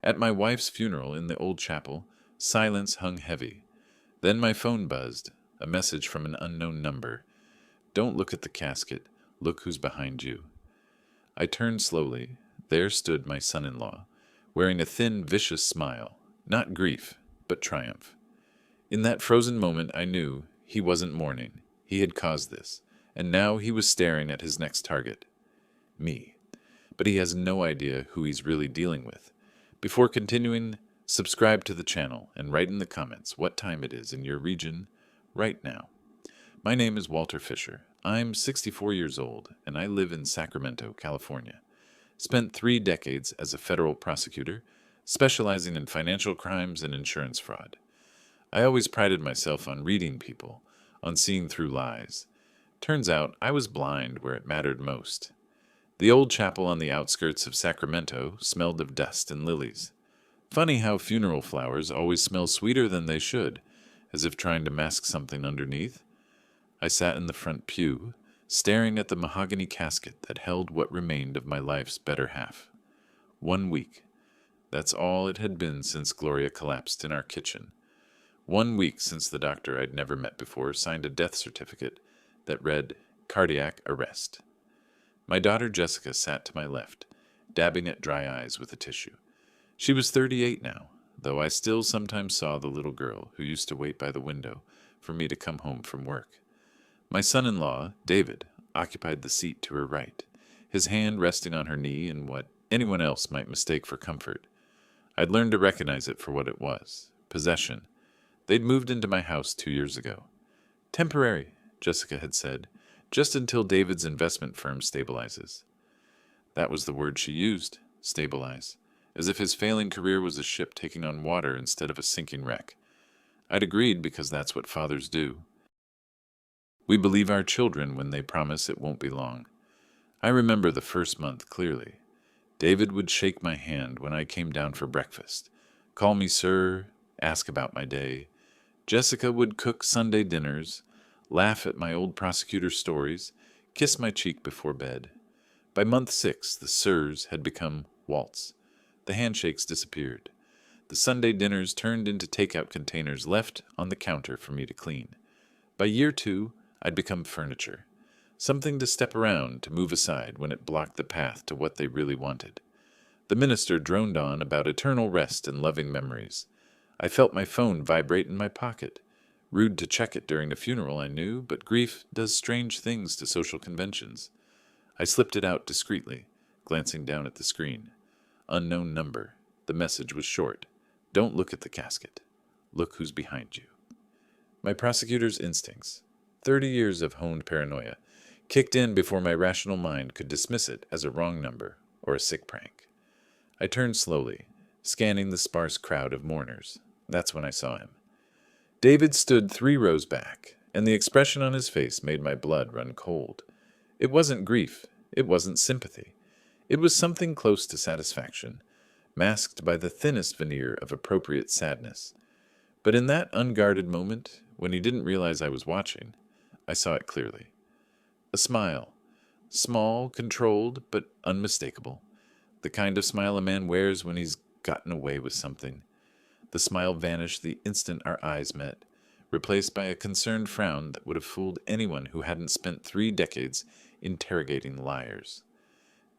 At my wife's funeral in the old chapel, silence hung heavy. Then my phone buzzed, a message from an unknown number. Don't look at the casket, look who's behind you. I turned slowly. There stood my son-in-law, wearing a thin, vicious smile, not grief, but triumph. In that frozen moment I knew he wasn't mourning. He had caused this, and now he was staring at his next target. Me. But he has no idea who he's really dealing with. Before continuing, subscribe to the channel and write in the comments what time it is in your region right now. My name is Walter Fisher. I'm 64 years old, and I live in Sacramento, California. Spent 3 decades as a federal prosecutor, specializing in financial crimes and insurance fraud. I always prided myself on reading people, on seeing through lies. Turns out I was blind where it mattered most. The old chapel on the outskirts of Sacramento smelled of dust and lilies. Funny how funeral flowers always smell sweeter than they should, as if trying to mask something underneath. I sat in the front pew, staring at the mahogany casket that held what remained of my life's better half. 1 week. That's all it had been since Gloria collapsed in our kitchen. 1 week since the doctor I'd never met before signed a death certificate that read, cardiac arrest. My daughter Jessica sat to my left, dabbing at dry eyes with a tissue. She was 38 now, though I still sometimes saw the little girl who used to wait by the window for me to come home from work. My son-in-law, David, occupied the seat to her right, his hand resting on her knee in what anyone else might mistake for comfort. I'd learned to recognize it for what it was, possession. They'd moved into my house 2 years ago. Temporary, Jessica had said, just until David's investment firm stabilizes. That was the word she used, stabilize, as if his failing career was a ship taking on water instead of a sinking wreck. I'd agreed because that's what fathers do. We believe our children when they promise it won't be long. I remember the first month clearly. David would shake my hand when I came down for breakfast, call me sir, ask about my day. Jessica would cook Sunday dinners, laugh at my old prosecutor stories, kiss my cheek before bed. By month 6, the sirs had become waltz. The handshakes disappeared. The Sunday dinners turned into takeout containers left on the counter for me to clean. By year 2, I'd become furniture, something to step around, to move aside when it blocked the path to what they really wanted. The minister droned on about eternal rest and loving memories. I felt my phone vibrate in my pocket. Rude to check it during a funeral, I knew, but grief does strange things to social conventions. I slipped it out discreetly, glancing down at the screen. Unknown number. The message was short. Don't look at the casket. Look who's behind you. My prosecutor's instincts, 30 years of honed paranoia, kicked in before my rational mind could dismiss it as a wrong number or a sick prank. I turned slowly, scanning the sparse crowd of mourners. That's when I saw him. David stood 3 rows back, and the expression on his face made my blood run cold. It wasn't grief. It wasn't sympathy. It was something close to satisfaction, masked by the thinnest veneer of appropriate sadness. But in that unguarded moment, when he didn't realize I was watching, I saw it clearly. A smile. Small, controlled, but unmistakable. The kind of smile a man wears when he's gotten away with something. The smile vanished the instant our eyes met, replaced by a concerned frown that would have fooled anyone who hadn't spent 3 decades interrogating liars.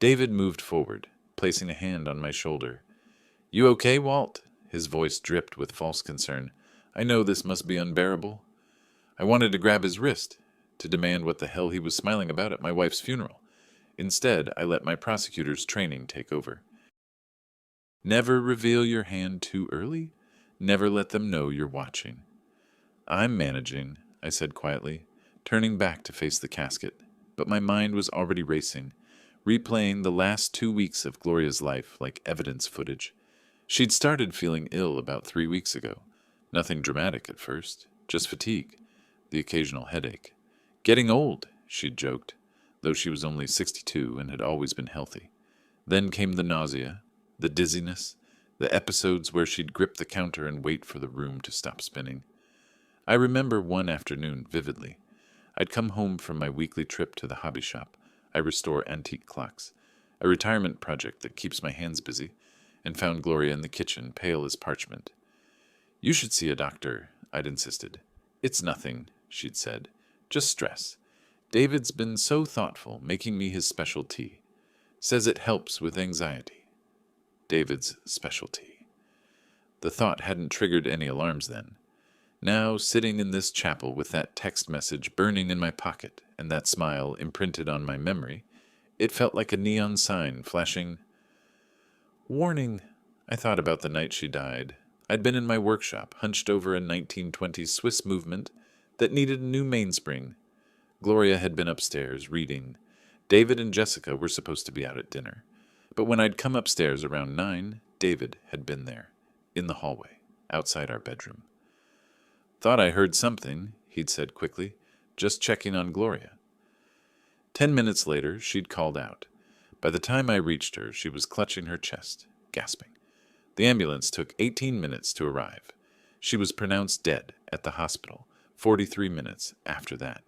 David moved forward, placing a hand on my shoulder. You okay, Walt? His voice dripped with false concern. I know this must be unbearable. I wanted to grab his wrist, to demand what the hell he was smiling about at my wife's funeral. Instead, I let my prosecutor's training take over. Never reveal your hand too early. Never let them know you're watching. I'm managing, I said quietly, turning back to face the casket, but my mind was already racing, replaying the last 2 weeks of Gloria's life like evidence footage. She'd started feeling ill about 3 weeks ago. Nothing dramatic at first, just fatigue, the occasional headache. Getting old, she'd joked, though she was only 62 and had always been healthy. Then came the nausea, the dizziness, the episodes where she'd grip the counter and wait for the room to stop spinning. I remember one afternoon vividly. I'd come home from my weekly trip to the hobby shop. I restore antique clocks, a retirement project that keeps my hands busy, and found Gloria in the kitchen, pale as parchment. "You should see a doctor," I'd insisted. "It's nothing," she'd said. "Just stress. David's been so thoughtful, making me his special tea. Says it helps with anxiety." David's special tea. The thought hadn't triggered any alarms then. Now, sitting in this chapel with that text message burning in my pocket and that smile imprinted on my memory, it felt like a neon sign flashing. Warning. I thought about the night she died. I'd been in my workshop, hunched over a 1920s Swiss movement that needed a new mainspring. Gloria had been upstairs, reading. David and Jessica were supposed to be out at dinner. But when I'd come upstairs around 9, David had been there, in the hallway, outside our bedroom. "Thought I heard something," he'd said quickly, "just checking on Gloria." 10 minutes later, she'd called out. By the time I reached her, she was clutching her chest, gasping. The ambulance took 18 minutes to arrive. She was pronounced dead at the hospital, 43 minutes after that.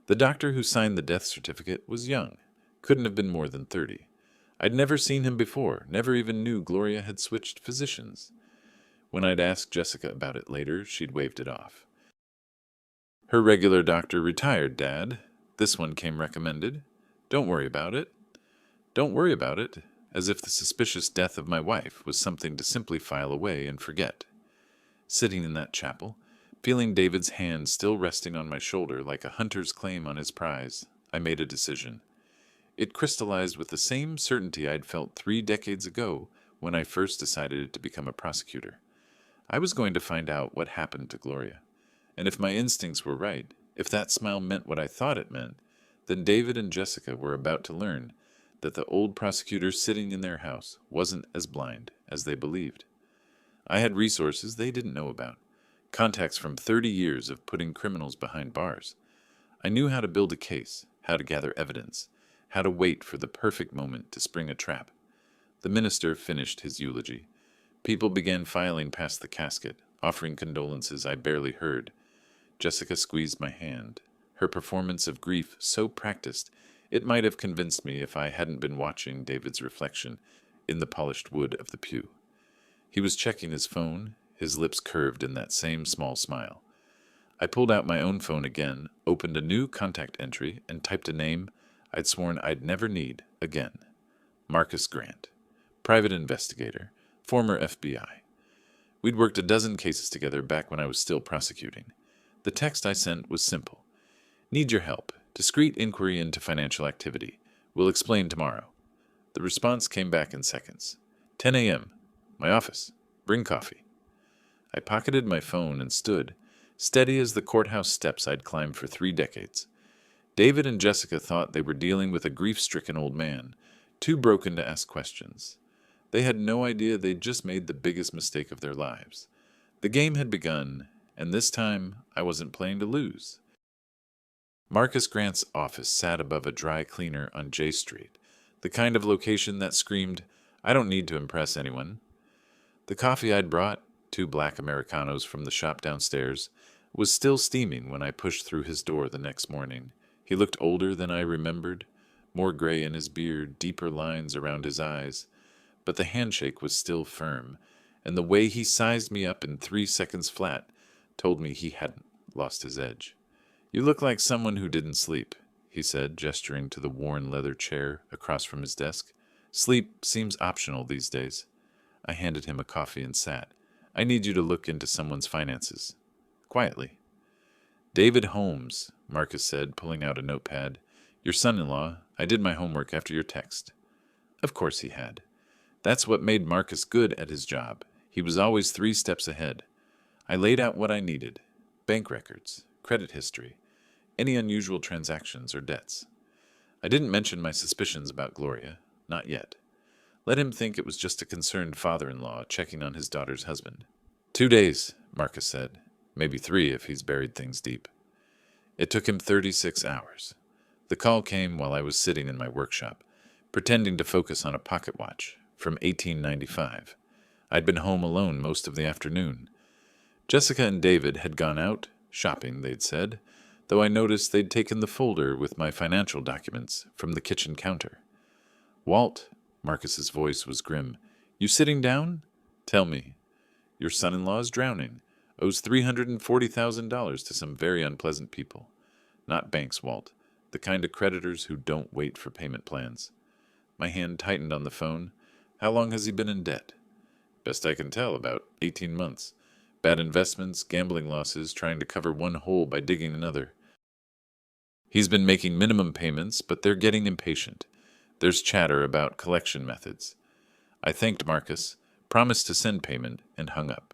The doctor who signed the death certificate was young, couldn't have been more than 30. I'd never seen him before, never even knew Gloria had switched physicians. When I'd asked Jessica about it later, she'd waved it off. "Her regular doctor retired, Dad. This one came recommended. Don't worry about it." Don't worry about it, as if the suspicious death of my wife was something to simply file away and forget. Sitting in that chapel, feeling David's hand still resting on my shoulder like a hunter's claim on his prize, I made a decision. It crystallized with the same certainty I'd felt 3 decades ago when I first decided to become a prosecutor. I was going to find out what happened to Gloria. And if my instincts were right, if that smile meant what I thought it meant, then David and Jessica were about to learn that the old prosecutor sitting in their house wasn't as blind as they believed. I had resources they didn't know about, contacts from 30 years of putting criminals behind bars. I knew how to build a case, how to gather evidence, how to wait for the perfect moment to spring a trap. The minister finished his eulogy. People began filing past the casket, offering condolences I barely heard. Jessica squeezed my hand, her performance of grief so practiced it might have convinced me if I hadn't been watching David's reflection in the polished wood of the pew. He was checking his phone, his lips curved in that same small smile. I pulled out my own phone again, opened a new contact entry, and typed a name I'd sworn I'd never need again. Marcus Grant, private investigator, former FBI. We'd worked a dozen cases together back when I was still prosecuting. The text I sent was simple. "Need your help. Discreet inquiry into financial activity. Will explain tomorrow." The response came back in seconds. 10 a.m. My office. Bring coffee. I pocketed my phone and stood, steady as the courthouse steps I'd climbed for 3 decades. David and Jessica thought they were dealing with a grief-stricken old man, too broken to ask questions. They had no idea they'd just made the biggest mistake of their lives. The game had begun, and this time I wasn't playing to lose. Marcus Grant's office sat above a dry cleaner on J Street, the kind of location that screamed, "I don't need to impress anyone." The coffee I'd brought, 2 black Americanos from the shop downstairs, was still steaming when I pushed through his door the next morning. He looked older than I remembered, more gray in his beard, deeper lines around his eyes. But the handshake was still firm, and the way he sized me up in 3 seconds flat told me he hadn't lost his edge. "You look like someone who didn't sleep," he said, gesturing to the worn leather chair across from his desk. "Sleep seems optional these days." I handed him a coffee and sat. "I need you to look into someone's finances." Quietly. "David Holmes," Marcus said, pulling out a notepad. "Your son-in-law. I did my homework after your text." Of course he had. That's what made Marcus good at his job. He was always 3 steps ahead. I laid out what I needed. Bank records, credit history, any unusual transactions or debts. I didn't mention my suspicions about Gloria. Not yet. Let him think it was just a concerned father-in-law checking on his daughter's husband. 2 days, Marcus said. Maybe 3 if he's buried things deep. It took him 36 hours. The call came while I was sitting in my workshop, pretending to focus on a pocket watch from 1895. I'd been home alone most of the afternoon. Jessica and David had gone out, shopping, they'd said, though I noticed they'd taken the folder with my financial documents from the kitchen counter. "Walt," Marcus's voice was grim, You sitting down? Tell me. Your son-in-law is drowning. Owes $340,000 to some very unpleasant people. Not banks, Walt. The kind of creditors who don't wait for payment plans. My hand tightened on the phone. How long has he been in debt? Best I can tell, about 18 months. Bad investments, gambling losses, trying to cover one hole by digging another. He's been making minimum payments, but they're getting impatient. There's chatter about collection methods. I thanked Marcus, promised to send payment, and hung up.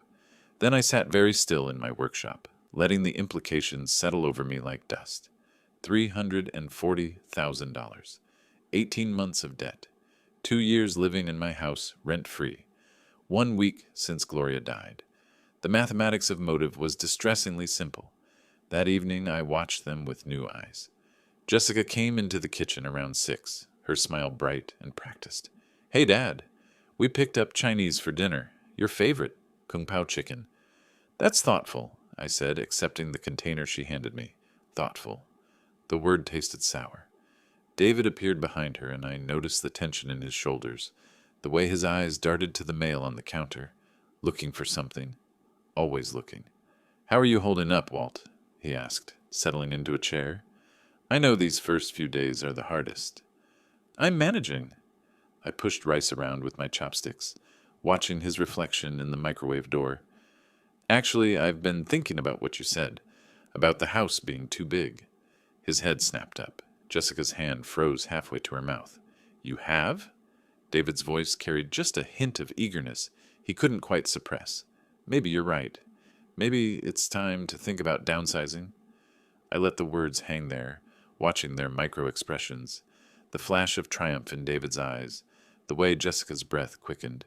Then I sat very still in my workshop, letting the implications settle over me like dust. $340,000. 18 months of debt. 2 years living in my house rent-free. 1 week since Gloria died. The mathematics of motive was distressingly simple. That evening I watched them with new eyes. Jessica came into the kitchen around 6, her smile bright and practiced. Hey, Dad. We picked up Chinese for dinner. Your favorite, Kung Pao chicken. That's thoughtful, I said, accepting the container she handed me. Thoughtful. The word tasted sour. David appeared behind her, and I noticed the tension in his shoulders, the way his eyes darted to the mail on the counter, looking for something, always looking. How are you holding up, Walt? He asked, settling into a chair. I know these first few days are the hardest. I'm managing. I pushed rice around with my chopsticks, watching his reflection in the microwave door. Actually, I've been thinking about what you said, about the house being too big. His head snapped up. Jessica's hand froze halfway to her mouth. You have? David's voice carried just a hint of eagerness he couldn't quite suppress. Maybe you're right. Maybe it's time to think about downsizing. I let the words hang there, watching their micro-expressions, the flash of triumph in David's eyes, the way Jessica's breath quickened.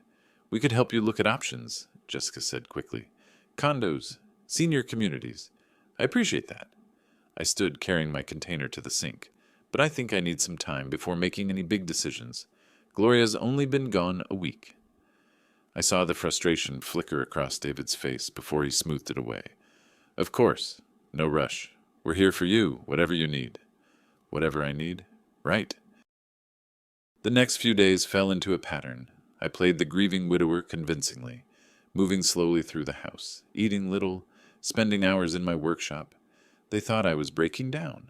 We could help you look at options, Jessica said quickly. Condos, senior communities. I appreciate that. I stood carrying my container to the sink, but I think I need some time before making any big decisions. Gloria's only been gone a week. I saw the frustration flicker across David's face before he smoothed it away. Of course, no rush. We're here for you, whatever you need. Whatever I need? Right. The next few days fell into a pattern. I played the grieving widower convincingly, moving slowly through the house, eating little, spending hours in my workshop. They thought I was breaking down.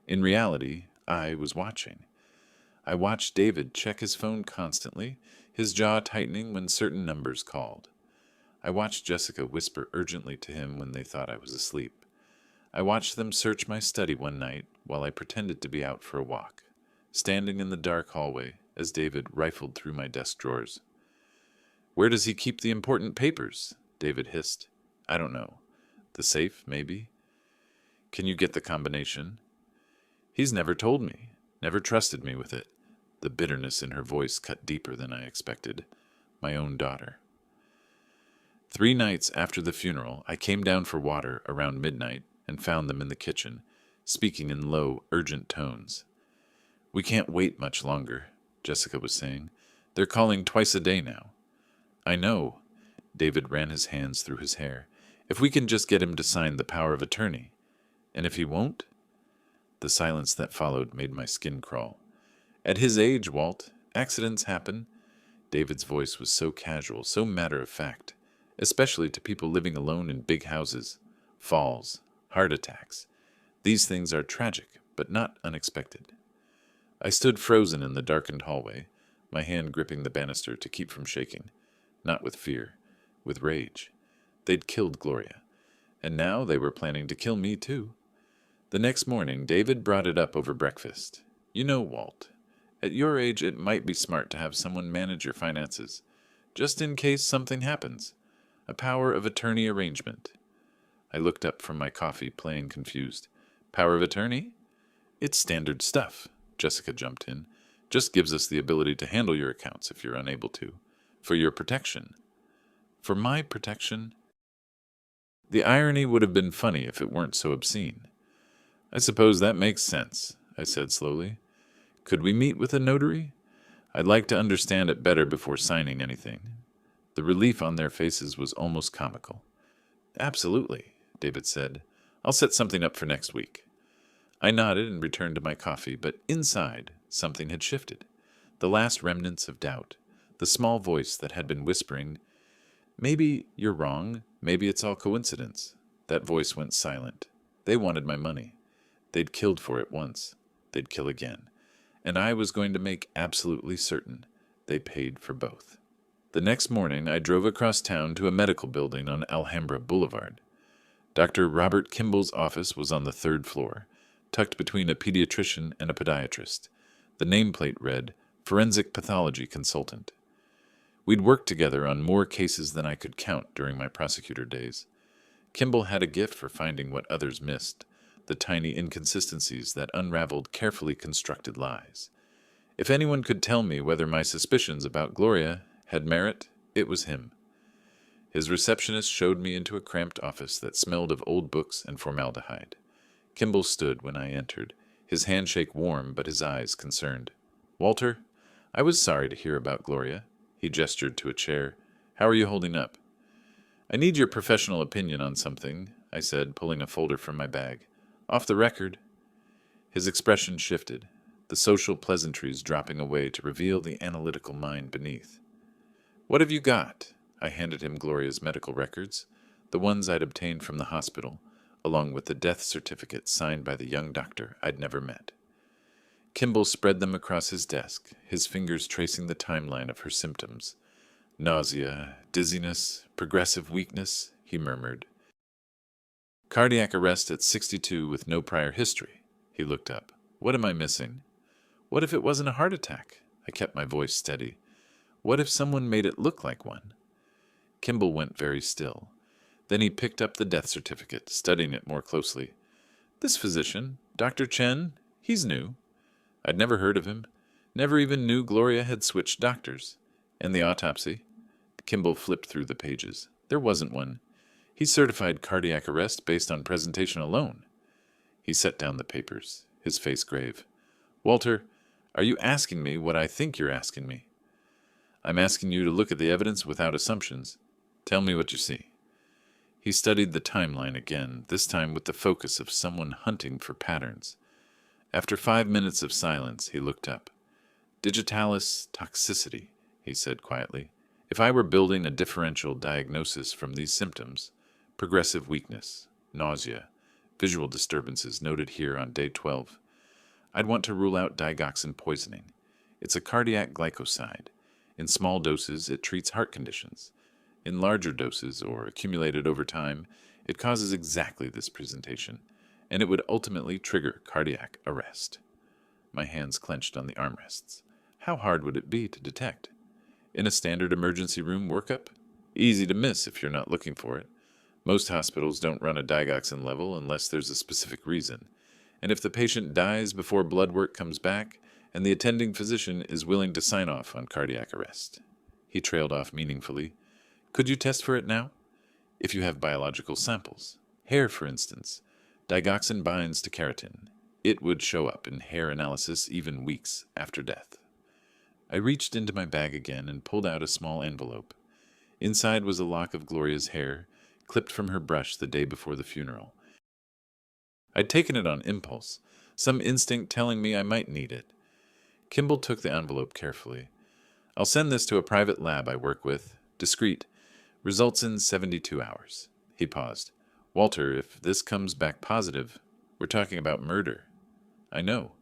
In reality, I was watching. I watched David check his phone constantly, his jaw tightening when certain numbers called. I watched Jessica whisper urgently to him when they thought I was asleep. I watched them search my study one night while I pretended to be out for a walk, standing in the dark hallway as David rifled through my desk drawers. Where does he keep the important papers? David hissed. I don't know. The safe, maybe? Can you get the combination? He's never told me, never trusted me with it. The bitterness in her voice cut deeper than I expected. My own daughter. 3 nights after the funeral, I came down for water around midnight and found them in the kitchen, speaking in low, urgent tones. We can't wait much longer, Jessica was saying. They're calling twice a day now. I know. David ran his hands through his hair. If we can just get him to sign the power of attorney. And if he won't? The silence that followed made my skin crawl. At his age, Walt, accidents happen. David's voice was so casual, so matter-of-fact, especially to people living alone in big houses. Falls, heart attacks. These things are tragic, but not unexpected. I stood frozen in the darkened hallway, my hand gripping the banister to keep from shaking. Not with fear, with rage. They'd killed Gloria, and now they were planning to kill me too. The next morning, David brought it up over breakfast. You know, Walt, at your age it might be smart to have someone manage your finances, just in case something happens. A power of attorney arrangement. I looked up from my coffee, playing confused. Power of attorney? It's standard stuff, Jessica jumped in. Just gives us the ability to handle your accounts if you're unable to. For your protection. For my protection? The irony would have been funny if it weren't so obscene. I suppose that makes sense, I said slowly. Could we meet with a notary? I'd like to understand it better before signing anything. The relief on their faces was almost comical. Absolutely, David said. I'll set something up for next week. I nodded and returned to my coffee, but inside, something had shifted. The last remnants of doubt, The small voice that had been whispering, "Maybe you're wrong, maybe it's all coincidence." That voice went silent. They wanted my money. They'd killed for it once. They'd kill again. And I was going to make absolutely certain they paid for both. The next morning, I drove across town to a medical building on Alhambra Boulevard. Dr. Robert Kimball's office was on the third floor, tucked between a pediatrician and a podiatrist. The nameplate read, "Forensic Pathology Consultant." We'd worked together on more cases than I could count during my prosecutor days. Kimball had a gift for finding what others missed, the tiny inconsistencies that unraveled carefully constructed lies. If anyone could tell me whether my suspicions about Gloria had merit, it was him. His receptionist showed me into a cramped office that smelled of old books and formaldehyde. Kimball stood when I entered, his handshake warm but his eyes concerned. "Walter, I was sorry to hear about Gloria." He gestured to a chair. "How are you holding up?" "I need your professional opinion on something," I said, pulling a folder from my bag. "Off the record." His expression shifted, the social pleasantries dropping away to reveal the analytical mind beneath. "What have you got?" I handed him Gloria's medical records, the ones I'd obtained from the hospital, along with the death certificate signed by the young doctor I'd never met. Kimball spread them across his desk, his fingers tracing the timeline of her symptoms. "Nausea, dizziness, progressive weakness," he murmured. "Cardiac arrest at 62 with no prior history." He looked up. "What am I missing?" "What if it wasn't a heart attack?" I kept my voice steady. "What if someone made it look like one?" Kimball went very still. Then he picked up the death certificate, studying it more closely. "This physician, Dr. Chen, he's new." I'd never heard of him. Never even knew Gloria had switched doctors. And the autopsy? Kimball flipped through the pages. There wasn't one. He certified cardiac arrest based on presentation alone. He set down the papers, his face grave. "Walter, are you asking me what I think you're asking me?" "I'm asking you to look at the evidence without assumptions. Tell me what you see." He studied the timeline again, this time with the focus of someone hunting for patterns. After 5 minutes of silence, he looked up. "Digitalis toxicity," he said quietly. "If I were building a differential diagnosis from these symptoms, progressive weakness, nausea, visual disturbances noted here on day 12, I'd want to rule out digoxin poisoning. It's a cardiac glycoside. In small doses, it treats heart conditions. In larger doses, or accumulated over time, it causes exactly this presentation, and it would ultimately trigger cardiac arrest." My hands clenched on the armrests. How hard would it be to detect? In a standard emergency room workup? Easy to miss if you're not looking for it. Most hospitals don't run a digoxin level unless there's a specific reason. And if the patient dies before blood work comes back, and the attending physician is willing to sign off on cardiac arrest. He trailed off meaningfully. "Could you test for it now? If you have biological samples. Hair, for instance. Digoxin binds to keratin. It would show up in hair analysis even weeks after death." I reached into my bag again and pulled out a small envelope. Inside was a lock of Gloria's hair, clipped from her brush the day before the funeral. I'd taken it on impulse, some instinct telling me I might need it. Kimball took the envelope carefully. "I'll send this to a private lab I work with. Discreet. Results in 72 hours. He paused. "Walter, if this comes back positive, we're talking about murder." "I know.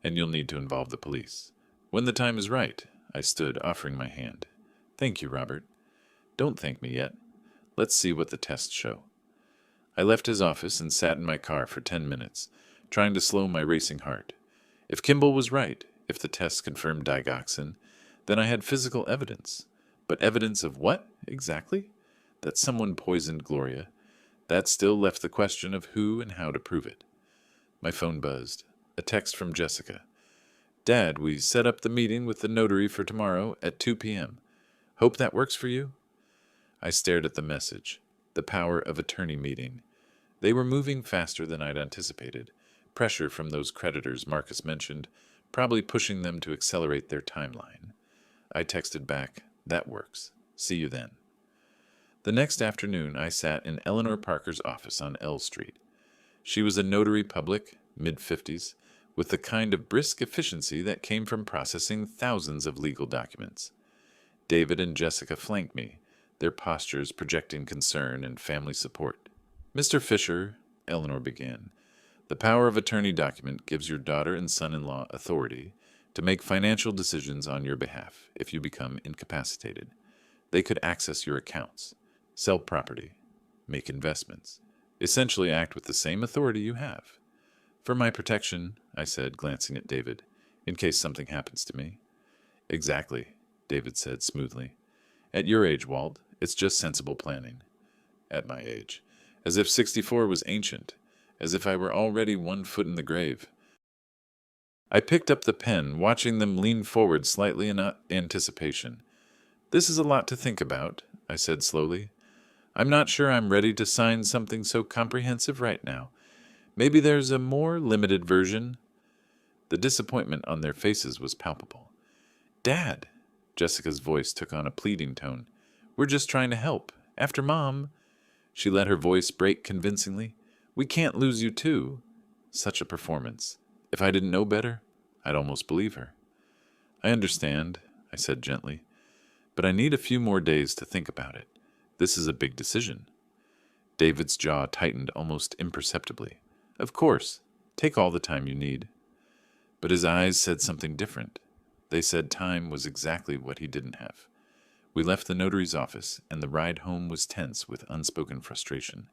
And you'll need to involve the police. When the time is right." I stood, offering my hand. "Thank you, Robert." "Don't thank me yet. Let's see what the tests show." I left his office and sat in my car for 10 minutes, trying to slow my racing heart. If Kimball was right, if the tests confirmed digoxin, then I had physical evidence. But evidence of what, exactly? That someone poisoned Gloria. That still left the question of who and how to prove it. My phone buzzed. A text from Jessica. "Dad, we set up the meeting with the notary for tomorrow at 2 p.m. Hope that works for you?" I stared at the message. The power of attorney meeting. They were moving faster than I'd anticipated. Pressure from those creditors Marcus mentioned, probably pushing them to accelerate their timeline. I texted back, "That works. See you then." The next afternoon, I sat in Eleanor Parker's office on L Street. She was a notary public, mid-50s, with the kind of brisk efficiency that came from processing thousands of legal documents. David and Jessica flanked me, their postures projecting concern and family support. "Mr. Fisher," Eleanor began, "the power of attorney document gives your daughter and son-in-law authority to make financial decisions on your behalf if you become incapacitated. They could access your accounts, sell property, make investments, essentially act with the same authority you have. For my protection," I said, glancing at David, "in case something happens to me." "Exactly," David said smoothly. "At your age, Walt, it's just sensible planning." At my age. As if 64 was ancient, as if I were already 1 foot in the grave. I picked up the pen, watching them lean forward slightly in anticipation. "This is a lot to think about," I said slowly. "I'm not sure I'm ready to sign something so comprehensive right now. Maybe there's a more limited version." The disappointment on their faces was palpable. "Dad," Jessica's voice took on a pleading tone, "we're just trying to help. After Mom," she let her voice break convincingly, "we can't lose you too." Such a performance. If I didn't know better, I'd almost believe her. "I understand," I said gently, "but I need a few more days to think about it. This is a big decision." David's jaw tightened almost imperceptibly. "Of course. Take all the time you need." But his eyes said something different. They said time was exactly what he didn't have. We left the notary's office, and the ride home was tense with unspoken frustration.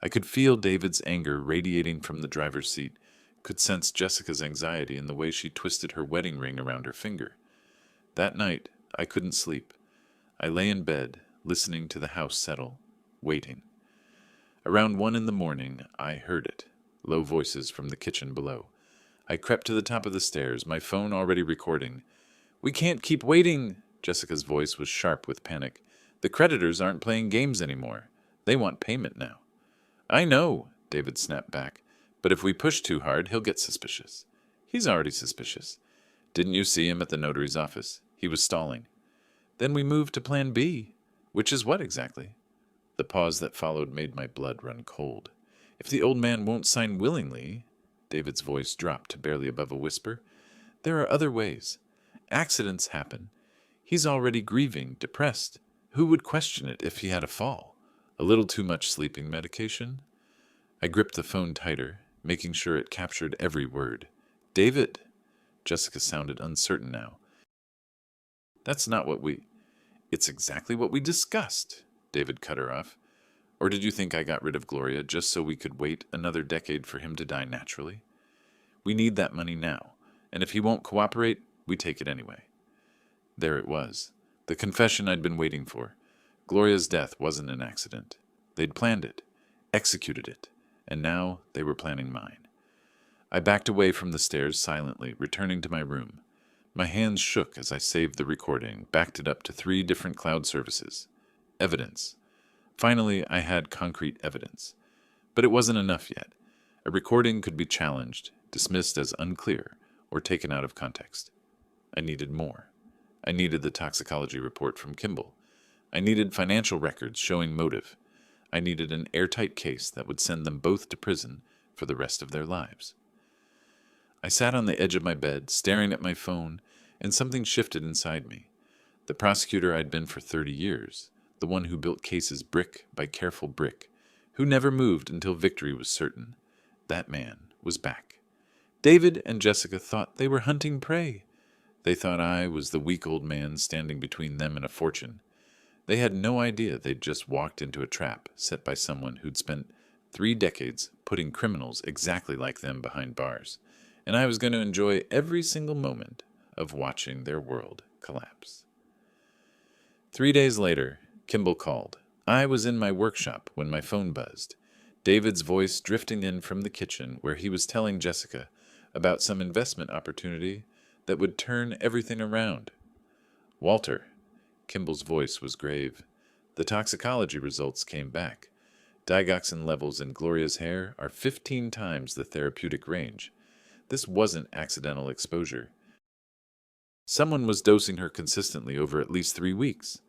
I could feel David's anger radiating from the driver's seat, could sense Jessica's anxiety in the way she twisted her wedding ring around her finger. That night, I couldn't sleep. I lay in bed, listening to the house settle, waiting. Around 1 in the morning, I heard it, low voices from the kitchen below. I crept to the top of the stairs, my phone already recording. "We can't keep waiting," Jessica's voice was sharp with panic. "The creditors aren't playing games anymore. They want payment now." "I know," David snapped back, "but if we push too hard, he'll get suspicious." "He's already suspicious. Didn't you see him at the notary's office? He was stalling." "Then we moved to Plan B." "Which is what exactly?" The pause that followed made my blood run cold. "If the old man won't sign willingly," David's voice dropped to barely above a whisper, "there are other ways. Accidents happen. He's already grieving, depressed. Who would question it if he had a fall? A little too much sleeping medication?" I gripped the phone tighter, making sure it captured every word. "David," Jessica sounded uncertain now. "That's not what we—" "It's exactly what we discussed," David cut her off. "Or did you think I got rid of Gloria just so we could wait another decade for him to die naturally? We need that money now, and if he won't cooperate, we take it anyway." There it was, the confession I'd been waiting for. Gloria's death wasn't an accident. They'd planned it, executed it, and now they were planning mine. I backed away from the stairs silently, returning to my room. My hands shook as I saved the recording, backed it up to 3 different cloud services. Evidence. Finally, I had concrete evidence. But it wasn't enough yet. A recording could be challenged, dismissed as unclear, or taken out of context. I needed more. I needed the toxicology report from Kimball. I needed financial records showing motive. I needed an airtight case that would send them both to prison for the rest of their lives. I sat on the edge of my bed, staring at my phone, and something shifted inside me. The prosecutor I'd been for 30 years, the one who built cases brick by careful brick, who never moved until victory was certain, that man was back. David and Jessica thought they were hunting prey. They thought I was the weak old man standing between them and a fortune. They had no idea they'd just walked into a trap set by someone who'd spent 3 decades putting criminals exactly like them behind bars, and I was going to enjoy every single moment of watching their world collapse. 3 days later, Kimball called. I was in my workshop when my phone buzzed, David's voice drifting in from the kitchen where he was telling Jessica about some investment opportunity that would turn everything around. "Walter," Kimball's voice was grave. "The toxicology results came back. Digoxin levels in Gloria's hair are 15 times the therapeutic range. This wasn't accidental exposure. Someone was dosing her consistently over at least 3 weeks."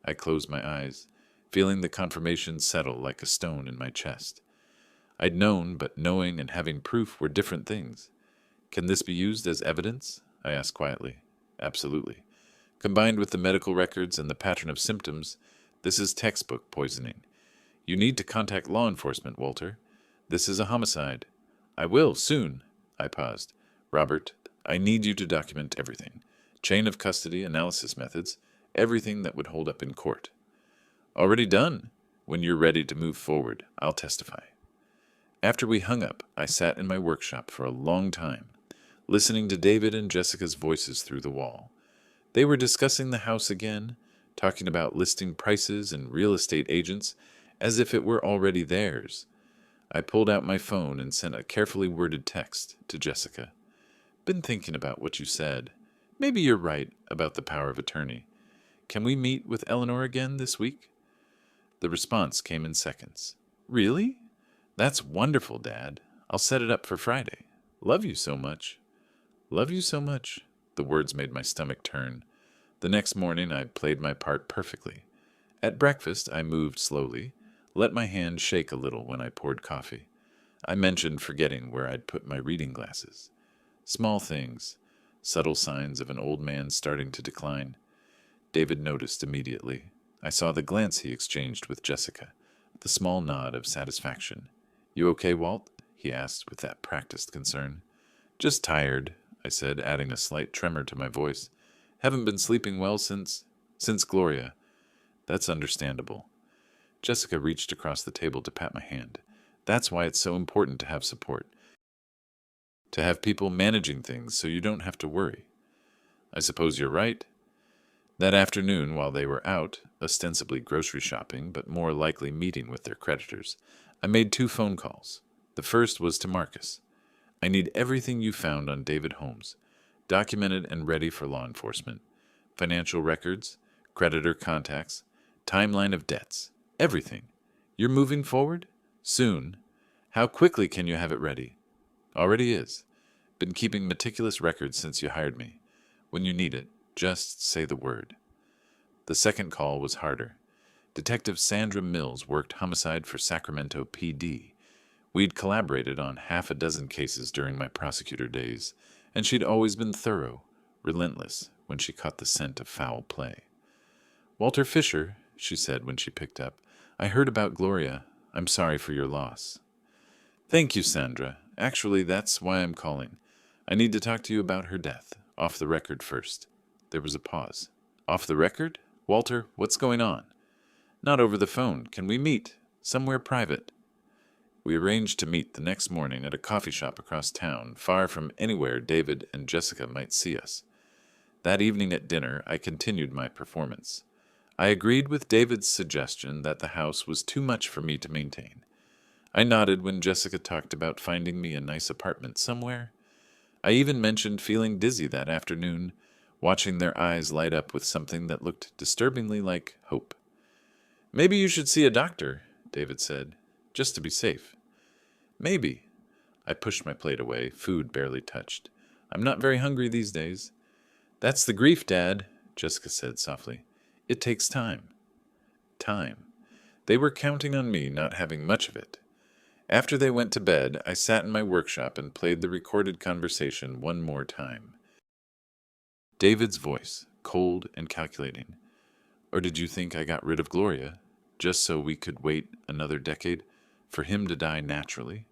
I closed my eyes, feeling the confirmation settle like a stone in my chest. I'd known, but knowing and having proof were different things. "Can this be used as evidence?" I asked quietly. "Absolutely. Combined with the medical records and the pattern of symptoms, this is textbook poisoning. You need to contact law enforcement, Walter. This is a homicide. I will, soon. I paused. Robert, I need you to document everything. Chain of custody, analysis methods, everything that would hold up in court. Already done. When you're ready to move forward, I'll testify. After we hung up, I sat in my workshop for a long time, listening to David and Jessica's voices through the wall. They were discussing the house again, talking about listing prices and real estate agents as if it were already theirs. I pulled out my phone and sent a carefully worded text to Jessica. Been thinking about what you said. Maybe you're right about the power of attorney. Can we meet with Eleanor again this week? The response came in seconds. Really? That's wonderful, Dad. I'll set it up for Friday. Love you so much. Love you so much. The words made my stomach turn. The next morning I played my part perfectly. At breakfast I moved slowly, let my hand shake a little when I poured coffee. I mentioned forgetting where I'd put my reading glasses. Small things, subtle signs of an old man starting to decline. David noticed immediately. I saw the glance he exchanged with Jessica, the small nod of satisfaction. You okay, Walt? He asked with that practiced concern. Just tired, I said, adding a slight tremor to my voice. Haven't been sleeping well since Gloria. That's understandable. Jessica reached across the table to pat my hand. That's why it's so important to have support. To have people managing things so you don't have to worry. I suppose you're right. That afternoon, while they were out, ostensibly grocery shopping, but more likely meeting with their creditors, I made 2 phone calls. The first was to Marcus. I need everything you found on David Holmes, documented and ready for law enforcement. Financial records, creditor contacts, timeline of debts, everything. You're moving forward? Soon. How quickly can you have it ready? Already is. Been keeping meticulous records since you hired me. When you need it, just say the word. The second call was harder. Detective Sandra Mills worked homicide for Sacramento PD. We'd collaborated on half a dozen cases during my prosecutor days, and she'd always been thorough, relentless when she caught the scent of foul play. Walter Fisher, she said when she picked up, I heard about Gloria. I'm sorry for your loss. Thank you, Sandra. Actually, that's why I'm calling. I need to talk to you about her death. Off the record first. There was a pause. Off the record? Walter, what's going on? Not over the phone. Can we meet? Somewhere private. We arranged to meet the next morning at a coffee shop across town, far from anywhere David and Jessica might see us. That evening at dinner, I continued my performance. I agreed with David's suggestion that the house was too much for me to maintain. I nodded when Jessica talked about finding me a nice apartment somewhere. I even mentioned feeling dizzy that afternoon, watching their eyes light up with something that looked disturbingly like hope. Maybe you should see a doctor, David said, just to be safe. Maybe. I pushed my plate away, food barely touched. I'm not very hungry these days. That's the grief, Dad, Jessica said softly. It takes time. Time. They were counting on me not having much of it. After they went to bed, I sat in my workshop and played the recorded conversation one more time. David's voice, cold and calculating. Or did you think I got rid of Gloria, just so we could wait another decade for him to die naturally?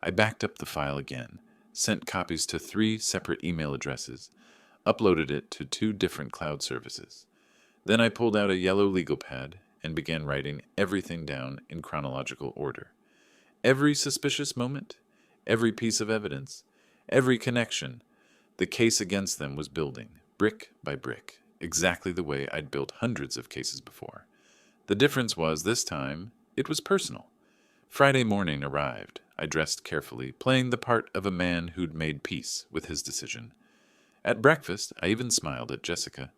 I backed up the file again, sent copies to 3 separate email addresses, uploaded it to 2 different cloud services. Then I pulled out a yellow legal pad and began writing everything down in chronological order. Every suspicious moment, every piece of evidence, every connection, the case against them was building, brick by brick, exactly the way I'd built hundreds of cases before. The difference was, this time, it was personal. Friday morning arrived. I dressed carefully, playing the part of a man who'd made peace with his decision. At breakfast, I even smiled at Jessica.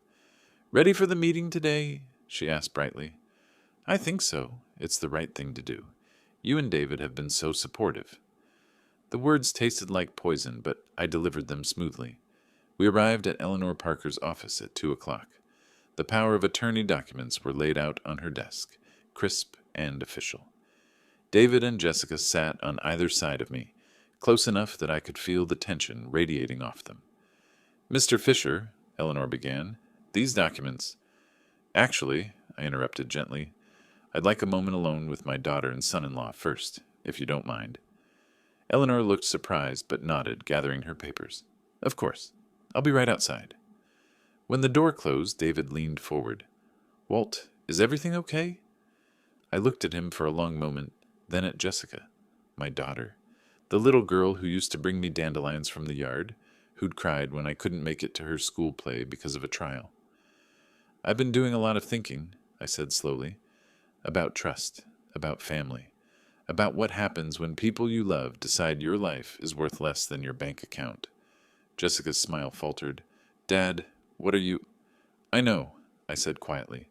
Ready for the meeting today? She asked brightly. I think so. It's the right thing to do. You and David have been so supportive. The words tasted like poison, but I delivered them smoothly. We arrived at Eleanor Parker's office at 2:00. The power of attorney documents were laid out on her desk, crisp and official. David and Jessica sat on either side of me, close enough that I could feel the tension radiating off them. Mr. Fisher, Eleanor began, These documents... Actually, I interrupted gently, I'd like a moment alone with my daughter and son-in-law first, if you don't mind. Eleanor looked surprised, but nodded, gathering her papers. Of course. I'll be right outside. When the door closed, David leaned forward. Walt, is everything okay? I looked at him for a long moment, then at Jessica, my daughter, the little girl who used to bring me dandelions from the yard, who'd cried when I couldn't make it to her school play because of a trial. I've been doing a lot of thinking, I said slowly, about trust, about family, about what happens when people you love decide your life is worth less than your bank account. Jessica's smile faltered. Dad, what are you... I know, I said quietly.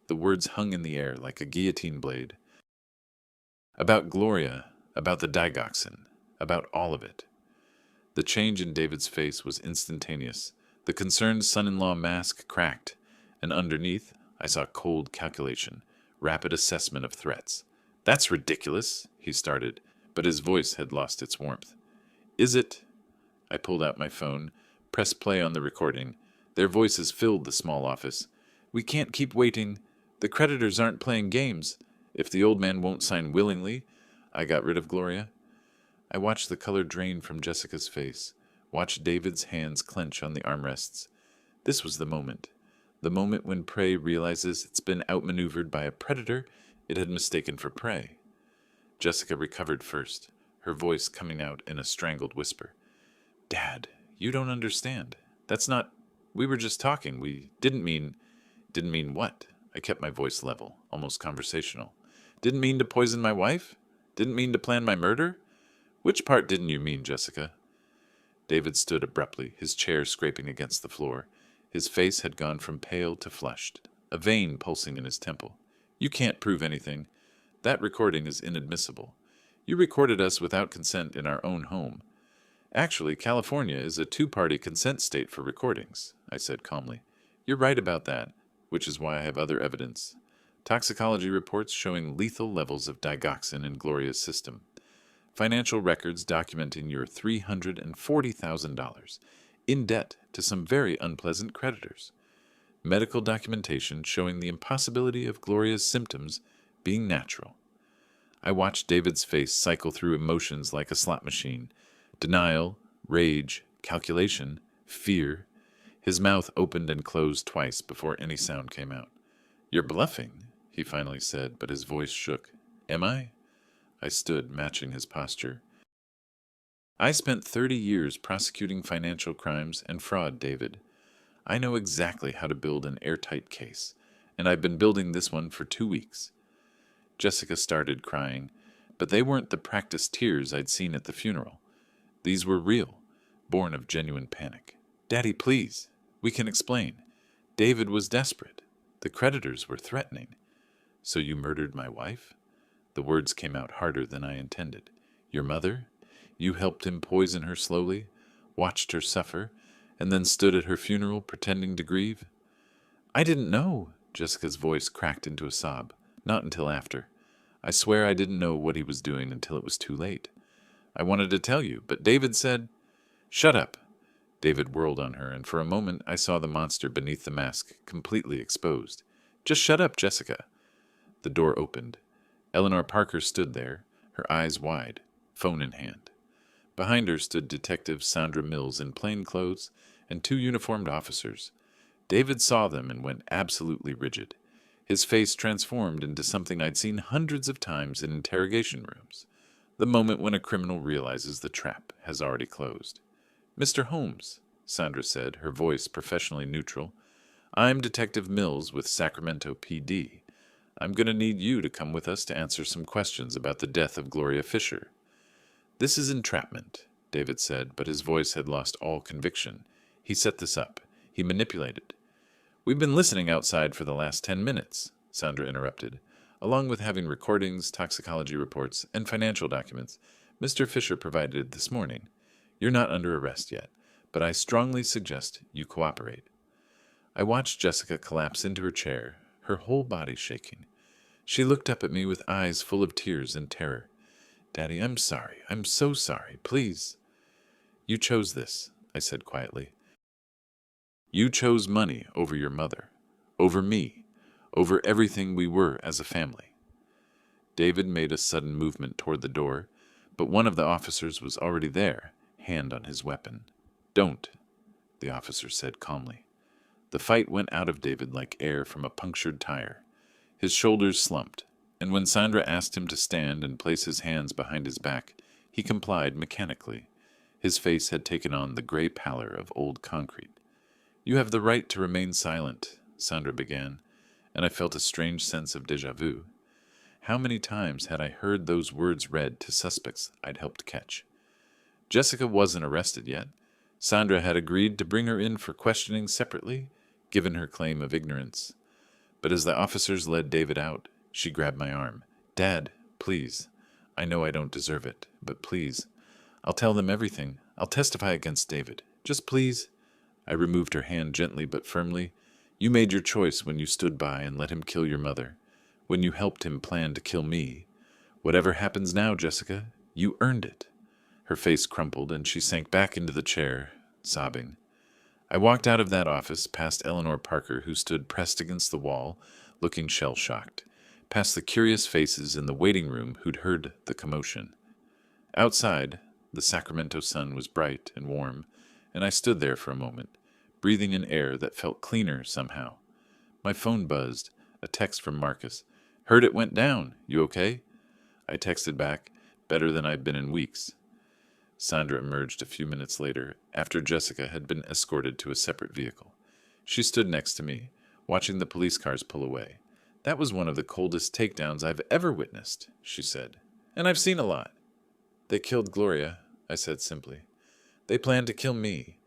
The words hung in the air like a guillotine blade. About Gloria, about the digoxin, about all of it. The change in David's face was instantaneous. The concerned son-in-law mask cracked, and underneath I saw cold calculation, rapid assessment of threats. That's ridiculous, he started, but his voice had lost its warmth. Is it? I pulled out my phone, pressed play on the recording. Their voices filled the small office. We can't keep waiting. The creditors aren't playing games. If the old man won't sign willingly, I got rid of Gloria. I watched the color drain from Jessica's face, watched David's hands clench on the armrests. This was the moment when prey realizes it's been outmaneuvered by a predator it had mistaken for prey. Jessica recovered first, her voice coming out in a strangled whisper. Dad, you don't understand. That's not... We were just talking. We didn't mean... Didn't mean what? I kept my voice level, almost conversational. Didn't mean to poison my wife? Didn't mean to plan my murder? Which part didn't you mean, Jessica? David stood abruptly, his chair scraping against the floor. His face had gone from pale to flushed, a vein pulsing in his temple. You can't prove anything. That recording is inadmissible. You recorded us without consent in our own home. Actually, California is a two-party consent state for recordings, I said calmly. You're right about that, which is why I have other evidence. Toxicology reports showing lethal levels of digoxin in Gloria's system. Financial records documenting your $340,000 in debt to some very unpleasant creditors. Medical documentation showing the impossibility of Gloria's symptoms being natural. I watched David's face cycle through emotions like a slot machine. Denial, rage, calculation, fear. His mouth opened and closed twice before any sound came out. You're bluffing, he finally said, but his voice shook. Am I? I stood, matching his posture. I spent 30 years prosecuting financial crimes and fraud, David. I know exactly how to build an airtight case, and I've been building this one for 2 weeks. Jessica started crying, but they weren't the practiced tears I'd seen at the funeral. These were real, born of genuine panic. Daddy, please, we can explain. David was desperate. The creditors were threatening. So you murdered my wife? The words came out harder than I intended. Your mother? You helped him poison her slowly, watched her suffer, and then stood at her funeral pretending to grieve? I didn't know. Jessica's voice cracked into a sob. Not until after. I swear I didn't know what he was doing until it was too late. I wanted to tell you, but David said, Shut up. David whirled on her, and for a moment I saw the monster beneath the mask completely exposed. Just shut up, Jessica. The door opened. Eleanor Parker stood there, her eyes wide, phone in hand. Behind her stood Detective Sandra Mills in plain clothes and 2 uniformed officers. David saw them and went absolutely rigid. His face transformed into something I'd seen hundreds of times in interrogation rooms. The moment when a criminal realizes the trap has already closed. Mr. Holmes, Sandra said, her voice professionally neutral. I'm Detective Mills with Sacramento PD. I'm going to need you to come with us to answer some questions about the death of Gloria Fisher. This is entrapment, David said, but his voice had lost all conviction. He set this up. He manipulated. We've been listening outside for the last 10 minutes, Sandra interrupted. Along with having recordings, toxicology reports, and financial documents Mr. Fisher provided this morning. You're not under arrest yet, but I strongly suggest you cooperate. I watched Jessica collapse into her chair, her whole body shaking. She looked up at me with eyes full of tears and terror. Daddy, I'm sorry. I'm so sorry. Please. You chose this, I said quietly. You chose money over your mother, over me, over everything we were as a family. David made a sudden movement toward the door, but one of the officers was already there, hand on his weapon. Don't, the officer said calmly. The fight went out of David like air from a punctured tire. His shoulders slumped, and when Sandra asked him to stand and place his hands behind his back, he complied mechanically. His face had taken on the gray pallor of old concrete. You have the right to remain silent, Sandra began, and I felt a strange sense of déjà vu. How many times had I heard those words read to suspects I'd helped catch? Jessica wasn't arrested yet. Sandra had agreed to bring her in for questioning separately, given her claim of ignorance. But as the officers led David out, she grabbed my arm. Dad, please. I know I don't deserve it, but please. I'll tell them everything. I'll testify against David. Just please. I removed her hand gently but firmly. You made your choice when you stood by and let him kill your mother, when you helped him plan to kill me. Whatever happens now, Jessica, you earned it. Her face crumpled and she sank back into the chair, sobbing. I walked out of that office, past Eleanor Parker, who stood pressed against the wall, looking shell-shocked, past the curious faces in the waiting room who'd heard the commotion. Outside, the Sacramento sun was bright and warm, and I stood there for a moment, breathing in air that felt cleaner somehow. My phone buzzed, a text from Marcus. Heard it went down. You okay? I texted back, better than I'd been in weeks. Sandra emerged a few minutes later, after Jessica had been escorted to a separate vehicle. She stood next to me, watching the police cars pull away. That was one of the coldest takedowns I've ever witnessed, she said. And I've seen a lot. They killed Gloria, I said simply. They planned to kill me.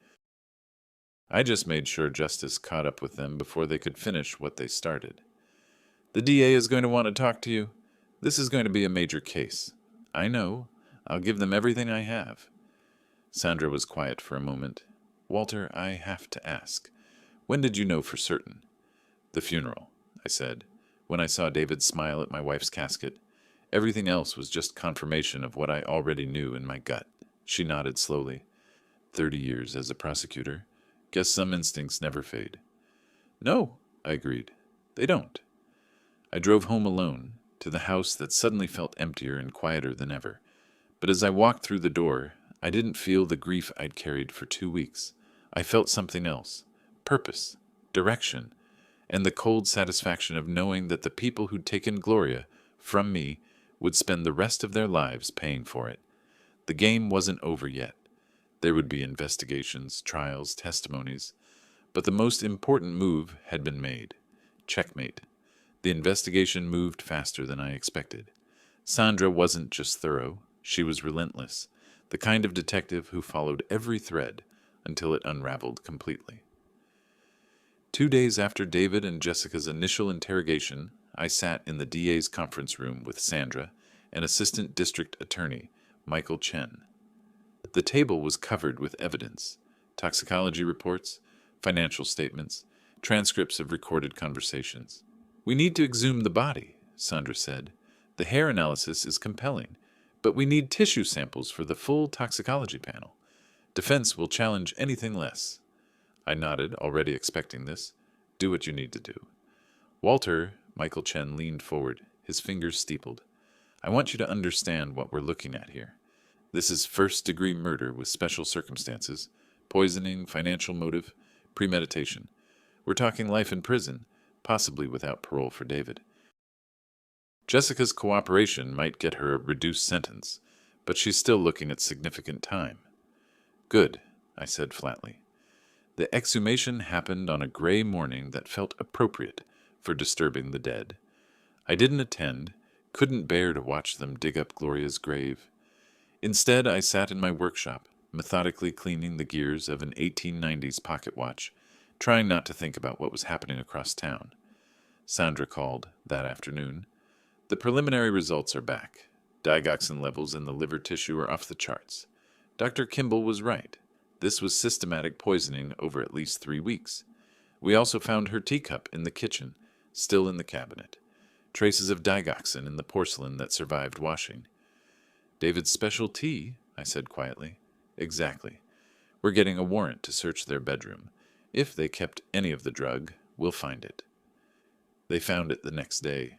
I just made sure justice caught up with them before they could finish what they started. The DA is going to want to talk to you. This is going to be a major case. I know. I'll give them everything I have. Sandra was quiet for a moment. Walter, I have to ask. When did you know for certain? The funeral, I said, when I saw David smile at my wife's casket. Everything else was just confirmation of what I already knew in my gut. She nodded slowly. 30 years as a prosecutor. Guess some instincts never fade. No, I agreed. They don't. I drove home alone, to the house that suddenly felt emptier and quieter than ever. But as I walked through the door, I didn't feel the grief I'd carried for 2 weeks. I felt something else. Purpose, direction, and the cold satisfaction of knowing that the people who'd taken Gloria from me would spend the rest of their lives paying for it. The game wasn't over yet. There would be investigations, trials, testimonies. But the most important move had been made. Checkmate. The investigation moved faster than I expected. Sandra wasn't just thorough. She was relentless, the kind of detective who followed every thread until it unraveled completely. 2 days after David and Jessica's initial interrogation, I sat in the DA's conference room with Sandra and Assistant District Attorney Michael Chen. The table was covered with evidence, toxicology reports, financial statements, transcripts of recorded conversations. We need to exhume the body, Sandra said. The hair analysis is compelling, but we need tissue samples for the full toxicology panel. Defense will challenge anything less. I nodded, already expecting this. Do what you need to do. Walter, Michael Chen leaned forward, his fingers steepled. I want you to understand what we're looking at here. This is first-degree murder with special circumstances, poisoning, financial motive, premeditation. We're talking life in prison, possibly without parole for David. Jessica's cooperation might get her a reduced sentence, but she's still looking at significant time. Good, I said flatly. The exhumation happened on a gray morning that felt appropriate for disturbing the dead. I didn't attend, couldn't bear to watch them dig up Gloria's grave. Instead, I sat in my workshop, methodically cleaning the gears of an 1890s pocket watch, trying not to think about what was happening across town. Sandra called that afternoon. The preliminary results are back. Digoxin levels in the liver tissue are off the charts. Dr. Kimball was right. This was systematic poisoning over at least 3 weeks. We also found her teacup in the kitchen, still in the cabinet. Traces of digoxin in the porcelain that survived washing. David's special tea, I said quietly. Exactly. We're getting a warrant to search their bedroom. If they kept any of the drug, we'll find it. They found it the next day.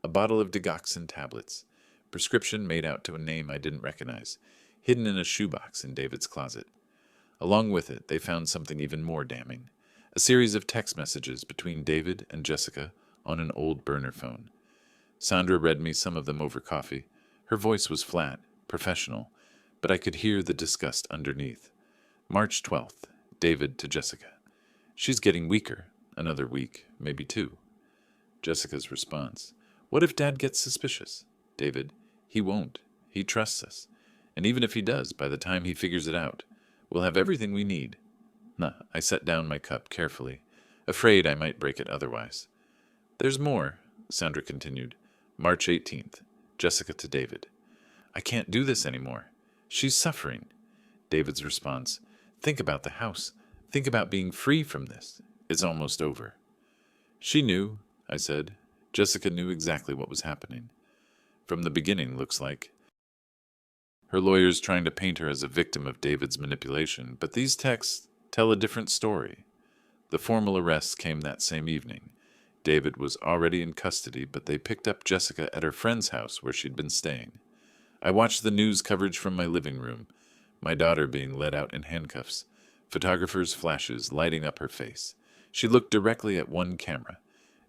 A bottle of digoxin tablets. Prescription made out to a name I didn't recognize, hidden in a shoebox in David's closet. Along with it, they found something even more damning. A series of text messages between David and Jessica on an old burner phone. Sandra read me some of them over coffee. Her voice was flat, professional, but I could hear the disgust underneath. March 12th, David to Jessica. She's getting weaker. Another week, maybe 2. Jessica's response. What if Dad gets suspicious? David. He won't. He trusts us. And even if he does, by the time he figures it out, we'll have everything we need. Nah, I set down my cup carefully, afraid I might break it otherwise. There's more, Sandra continued. March 18th, Jessica to David. I can't do this anymore. She's suffering. David's response. Think about the house. Think about being free from this. It's almost over. She knew, I said. Jessica knew exactly what was happening. From the beginning, looks like. Her lawyer's trying to paint her as a victim of David's manipulation, but these texts tell a different story. The formal arrests came that same evening. David was already in custody, but they picked up Jessica at her friend's house where she'd been staying. I watched the news coverage from my living room, my daughter being led out in handcuffs, photographers' flashes lighting up her face. She looked directly at one camera,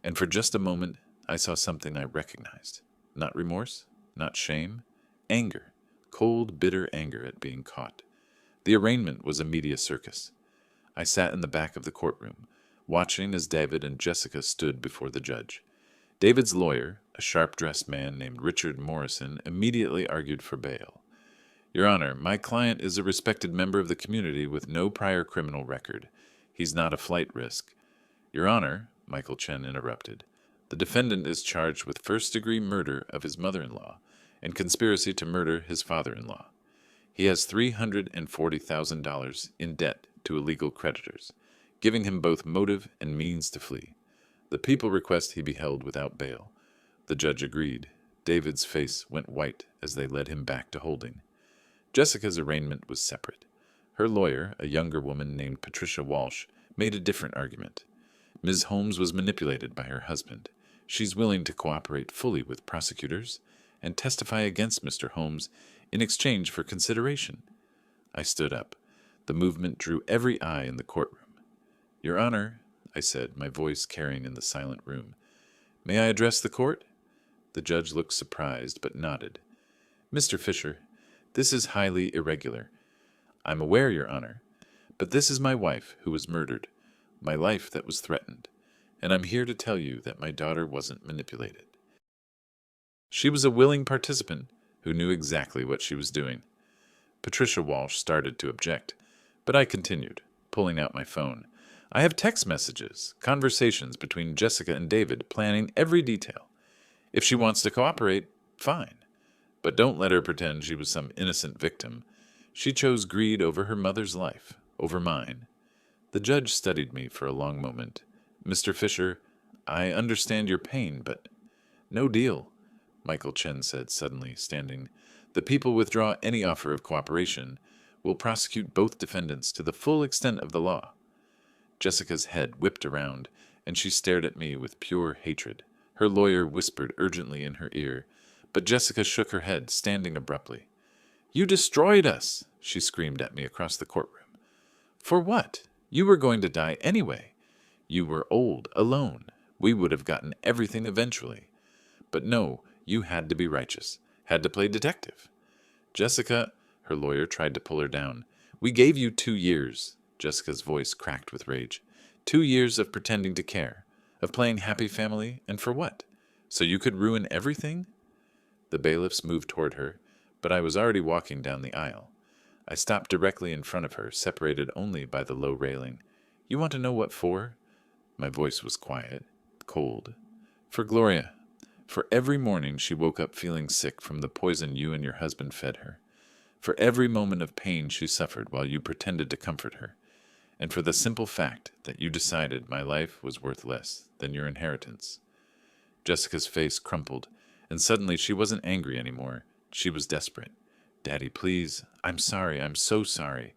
and for just a moment I saw something I recognized. Not remorse, not shame, anger, cold, bitter anger at being caught. The arraignment was a media circus. I sat in the back of the courtroom, watching as David and Jessica stood before the judge. David's lawyer, a sharp-dressed man named Richard Morrison, immediately argued for bail. Your Honor, my client is a respected member of the community with no prior criminal record. He's not a flight risk. Your Honor, Michael Chen interrupted, the defendant is charged with first-degree murder of his mother-in-law and conspiracy to murder his father-in-law. He has $340,000 in debt to illegal creditors, giving him both motive and means to flee. The people request he be held without bail. The judge agreed. David's face went white as they led him back to holding. Jessica's arraignment was separate. Her lawyer, a younger woman named Patricia Walsh, made a different argument. Ms. Holmes was manipulated by her husband. She's willing to cooperate fully with prosecutors and testify against Mr. Holmes in exchange for consideration. I stood up. The movement drew every eye in the courtroom. Your Honor, I said, my voice carrying in the silent room. May I address the court? The judge looked surprised, but nodded. Mr. Fisher, this is highly irregular. I'm aware, Your Honor, but this is my wife who was murdered, my life that was threatened, and I'm here to tell you that my daughter wasn't manipulated. She was a willing participant who knew exactly what she was doing. Patricia Walsh started to object, but I continued, pulling out my phone. I have text messages, conversations between Jessica and David, planning every detail. If she wants to cooperate, fine. But don't let her pretend she was some innocent victim. She chose greed over her mother's life, over mine. The judge studied me for a long moment. Mr. Fisher, I understand your pain, but... No deal, Michael Chen said suddenly, standing. The people withdraw any offer of cooperation. We'll prosecute both defendants to the full extent of the law. Jessica's head whipped around, and she stared at me with pure hatred. Her lawyer whispered urgently in her ear, but Jessica shook her head, standing abruptly. You destroyed us, she screamed at me across the courtroom. For what? You were going to die anyway. You were old, alone. We would have gotten everything eventually. But no, you had to be righteous, had to play detective. Jessica, her lawyer tried to pull her down. We gave you 2 years. Jessica's voice cracked with rage. 2 years of pretending to care, of playing happy family, and for what? So you could ruin everything? The bailiffs moved toward her, but I was already walking down the aisle. I stopped directly in front of her, separated only by the low railing. You want to know what for? My voice was quiet, cold. For Gloria. For every morning she woke up feeling sick from the poison you and your husband fed her. For every moment of pain she suffered while you pretended to comfort her. And for the simple fact that you decided my life was worth less than your inheritance. Jessica's face crumpled, and suddenly she wasn't angry anymore. She was desperate. Daddy, please, I'm sorry, I'm so sorry.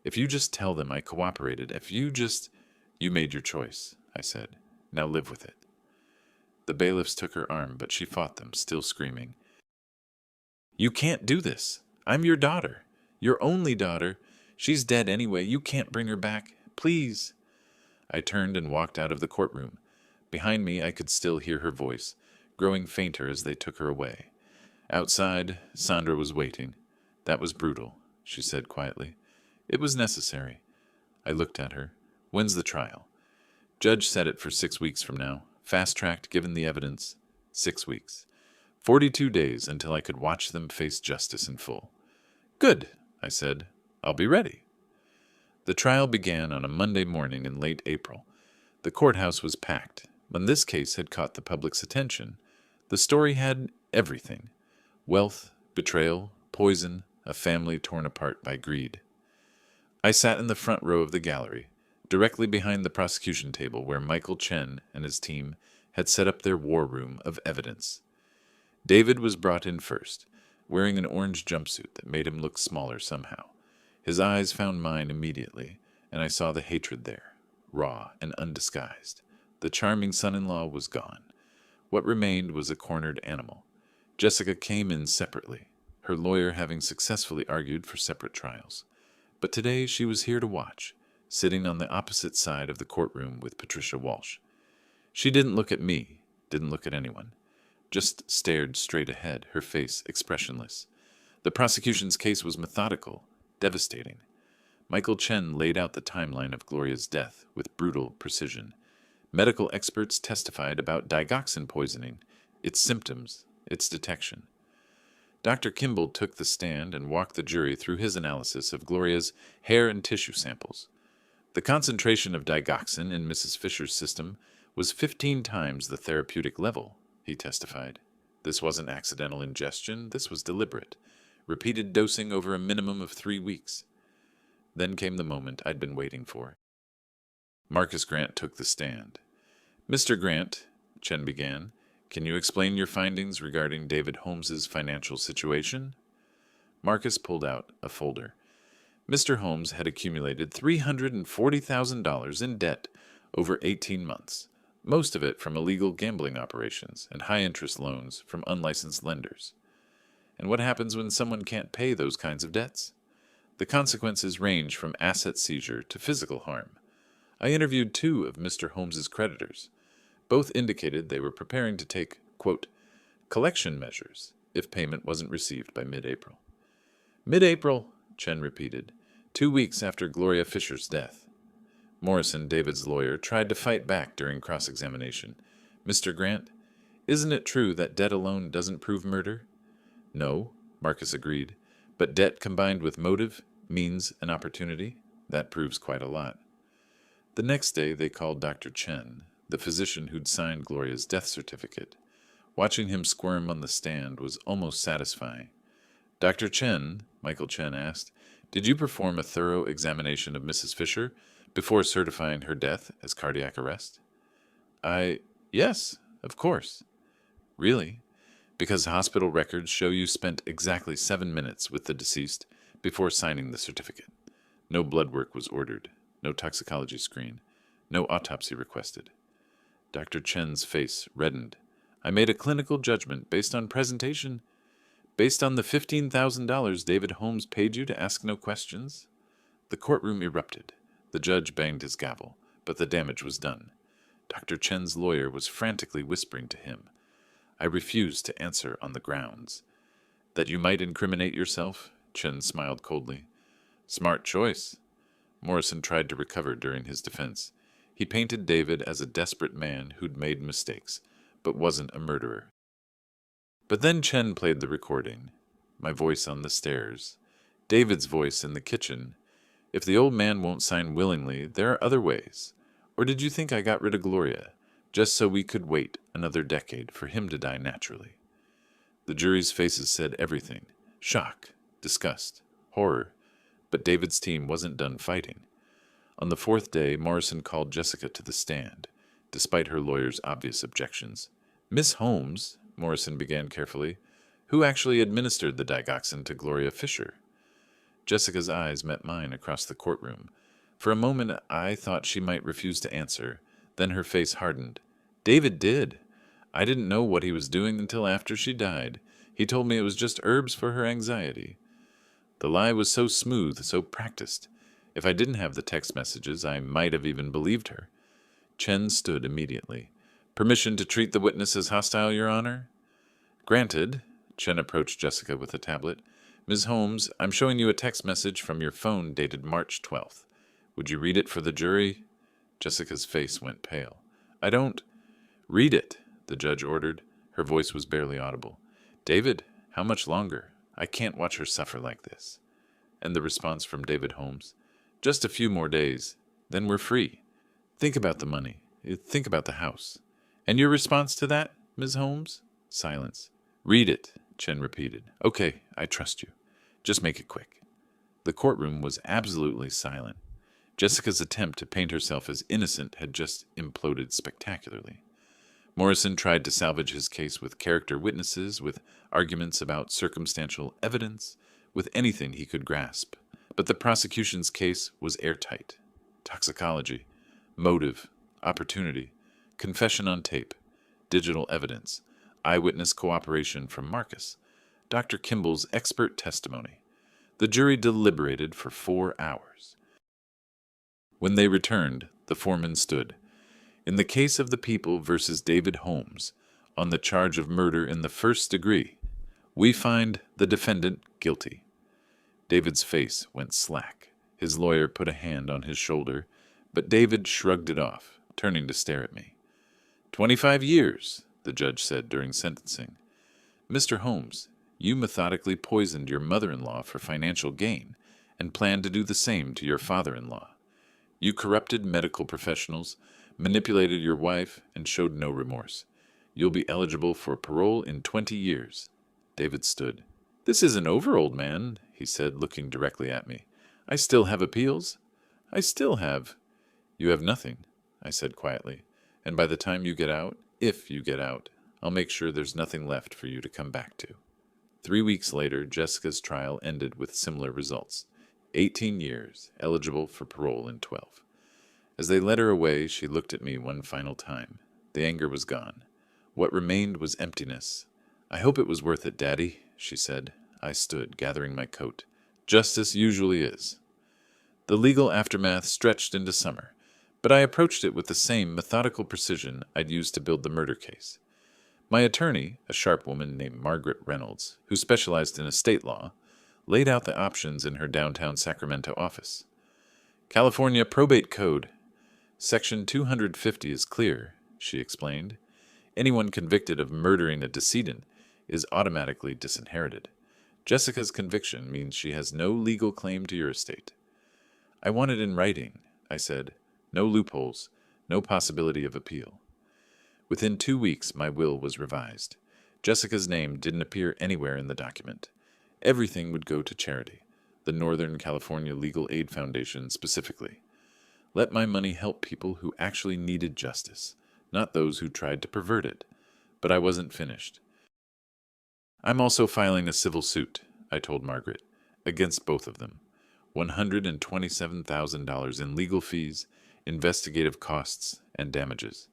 If you just tell them I cooperated, if you just... You made your choice, I said. Now live with it. The bailiffs took her arm, but she fought them, still screaming. You can't do this. I'm your daughter. Your only daughter. She's dead anyway. You can't bring her back. Please. I turned and walked out of the courtroom. Behind me, I could still hear her voice, growing fainter as they took her away. Outside, Sandra was waiting. That was brutal, she said quietly. It was necessary. I looked at her. When's the trial? Judge set it for 6 weeks from now. Fast-tracked, given the evidence. 6 weeks. 42 days until I could watch them face justice in full. Good, I said. I'll be ready. The trial began on a Monday morning in late April. The courthouse was packed. When this case had caught the public's attention, the story had everything. Wealth, betrayal, poison, a family torn apart by greed. I sat in the front row of the gallery, directly behind the prosecution table where Michael Chen and his team had set up their war room of evidence. David was brought in first, wearing an orange jumpsuit that made him look smaller somehow. His eyes found mine immediately, and I saw the hatred there, raw and undisguised. The charming son-in-law was gone. What remained was a cornered animal. Jessica came in separately, her lawyer having successfully argued for separate trials. But today she was here to watch, sitting on the opposite side of the courtroom with Patricia Walsh. She didn't look at me, didn't look at anyone, just stared straight ahead, her face expressionless. The prosecution's case was methodical, devastating. Michael Chen laid out the timeline of Gloria's death with brutal precision. Medical experts testified about digoxin poisoning, its symptoms, its detection. Dr. Kimball took the stand and walked the jury through his analysis of Gloria's hair and tissue samples. The concentration of digoxin in Mrs. Fisher's system was 15 times the therapeutic level, he testified. This wasn't accidental ingestion, this was deliberate. Repeated dosing over a minimum of 3 weeks. Then came the moment I'd been waiting for. Marcus Grant took the stand. Mr. Grant, Chen began, can you explain your findings regarding David Holmes's financial situation? Marcus pulled out a folder. Mr. Holmes had accumulated $340,000 in debt over 18 months, most of it from illegal gambling operations and high-interest loans from unlicensed lenders. And what happens when someone can't pay those kinds of debts? The consequences range from asset seizure to physical harm. I interviewed 2 of Mr. Holmes's creditors. Both indicated they were preparing to take, quote, collection measures if payment wasn't received by mid-April. Mid-April, Chen repeated, 2 weeks after Gloria Fisher's death. Morrison, David's lawyer, tried to fight back during cross-examination. Mr. Grant, isn't it true that debt alone doesn't prove murder? No, Marcus agreed, but debt combined with motive, means, and opportunity, that proves quite a lot. The next day they called Dr. Chen, the physician who'd signed Gloria's death certificate. Watching him squirm on the stand was almost satisfying. Dr. Chen, Michael Chen asked, did you perform a thorough examination of Mrs. Fisher before certifying her death as cardiac arrest? Yes, of course. Really? Because hospital records show you spent exactly 7 minutes with the deceased before signing the certificate. No blood work was ordered, no toxicology screen, no autopsy requested. Dr. Chen's face reddened. I made a clinical judgment based on presentation, based on the $15,000 David Holmes paid you to ask no questions. The courtroom erupted. The judge banged his gavel, but the damage was done. Dr. Chen's lawyer was frantically whispering to him. I refused to answer on the grounds. That you might incriminate yourself? Chen smiled coldly. Smart choice. Morrison tried to recover during his defense. He painted David as a desperate man who'd made mistakes, but wasn't a murderer. But then Chen played the recording. My voice on the stairs. David's voice in the kitchen. If the old man won't sign willingly, there are other ways. Or did you think I got rid of Gloria, just so we could wait another decade for him to die naturally? The jury's faces said everything. Shock, disgust, horror. But David's team wasn't done fighting. On the 4th day, Morrison called Jessica to the stand, despite her lawyer's obvious objections. Miss Holmes, Morrison began carefully, who actually administered the digoxin to Gloria Fisher? Jessica's eyes met mine across the courtroom. For a moment, I thought she might refuse to answer. Then her face hardened. David did. I didn't know what he was doing until after she died. He told me it was just herbs for her anxiety. The lie was so smooth, so practiced. If I didn't have the text messages, I might have even believed her. Chen stood immediately. Permission to treat the witness as hostile, Your Honor? Granted. Chen approached Jessica with a tablet. Ms. Holmes, I'm showing you a text message from your phone dated March 12th. Would you read it for the jury? Jessica's face went pale. I don't... Read it, the judge ordered. Her voice was barely audible. David, how much longer? I can't watch her suffer like this. And the response from David Holmes. Just a few more days. Then we're free. Think about the money. Think about the house. And your response to that, Ms. Holmes? Silence. Read it, Chen repeated. Okay, I trust you. Just make it quick. The courtroom was absolutely silent. Jessica's attempt to paint herself as innocent had just imploded spectacularly. Morrison tried to salvage his case with character witnesses, with arguments about circumstantial evidence, with anything he could grasp. But the prosecution's case was airtight. Toxicology, motive, opportunity, confession on tape, digital evidence, eyewitness cooperation from Marcus, Dr. Kimball's expert testimony. The jury deliberated for 4 hours. When they returned, the foreman stood. In the case of the people versus David Holmes, on the charge of murder in the first degree, we find the defendant guilty. David's face went slack. His lawyer put a hand on his shoulder, but David shrugged it off, turning to stare at me. 25 years, the judge said during sentencing. Mr. Holmes, you methodically poisoned your mother-in-law for financial gain and planned to do the same to your father-in-law. You corrupted medical professionals, manipulated your wife, and showed no remorse. You'll be eligible for parole in 20 years. David stood. This isn't over, old man, he said, looking directly at me. I still have appeals. I still have. You have nothing, I said quietly. And by the time you get out, if you get out, I'll make sure there's nothing left for you to come back to. 3 weeks later, Jessica's trial ended with similar results. 18 years, eligible for parole in 12. As they led her away, she looked at me one final time. The anger was gone. What remained was emptiness. I hope it was worth it, Daddy, she said. I stood, gathering my coat. Justice usually is. The legal aftermath stretched into summer, but I approached it with the same methodical precision I'd used to build the murder case. My attorney, a sharp woman named Margaret Reynolds, who specialized in estate law, laid out the options in her downtown Sacramento office. California Probate Code. Section 250 is clear, she explained. Anyone convicted of murdering a decedent is automatically disinherited. Jessica's conviction means she has no legal claim to your estate. I want it in writing, I said. No loopholes, no possibility of appeal. Within 2 weeks, my will was revised. Jessica's name didn't appear anywhere in the document. Everything would go to charity, the Northern California Legal Aid Foundation specifically. Let my money help people who actually needed justice, not those who tried to pervert it. But I wasn't finished. I'm also filing a civil suit, I told Margaret, against both of them. $127,000 in legal fees, investigative costs, and damages.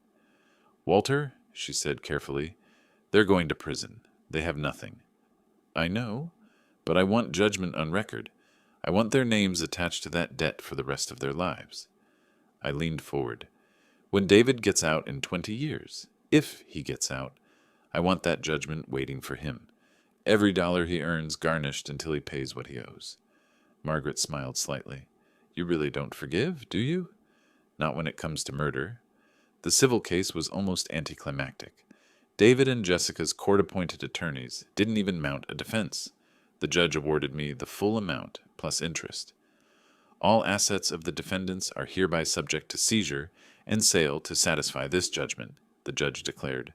Walter, she said carefully, they're going to prison. They have nothing. I know, but I want judgment on record. I want their names attached to that debt for the rest of their lives. I leaned forward. When David gets out in 20 years, if he gets out, I want that judgment waiting for him. Every dollar he earns garnished until he pays what he owes. Margaret smiled slightly. You really don't forgive, do you? Not when it comes to murder. The civil case was almost anticlimactic. David and Jessica's court-appointed attorneys didn't even mount a defense. The judge awarded me the full amount, plus interest. All assets of the defendants are hereby subject to seizure and sale to satisfy this judgment, the judge declared.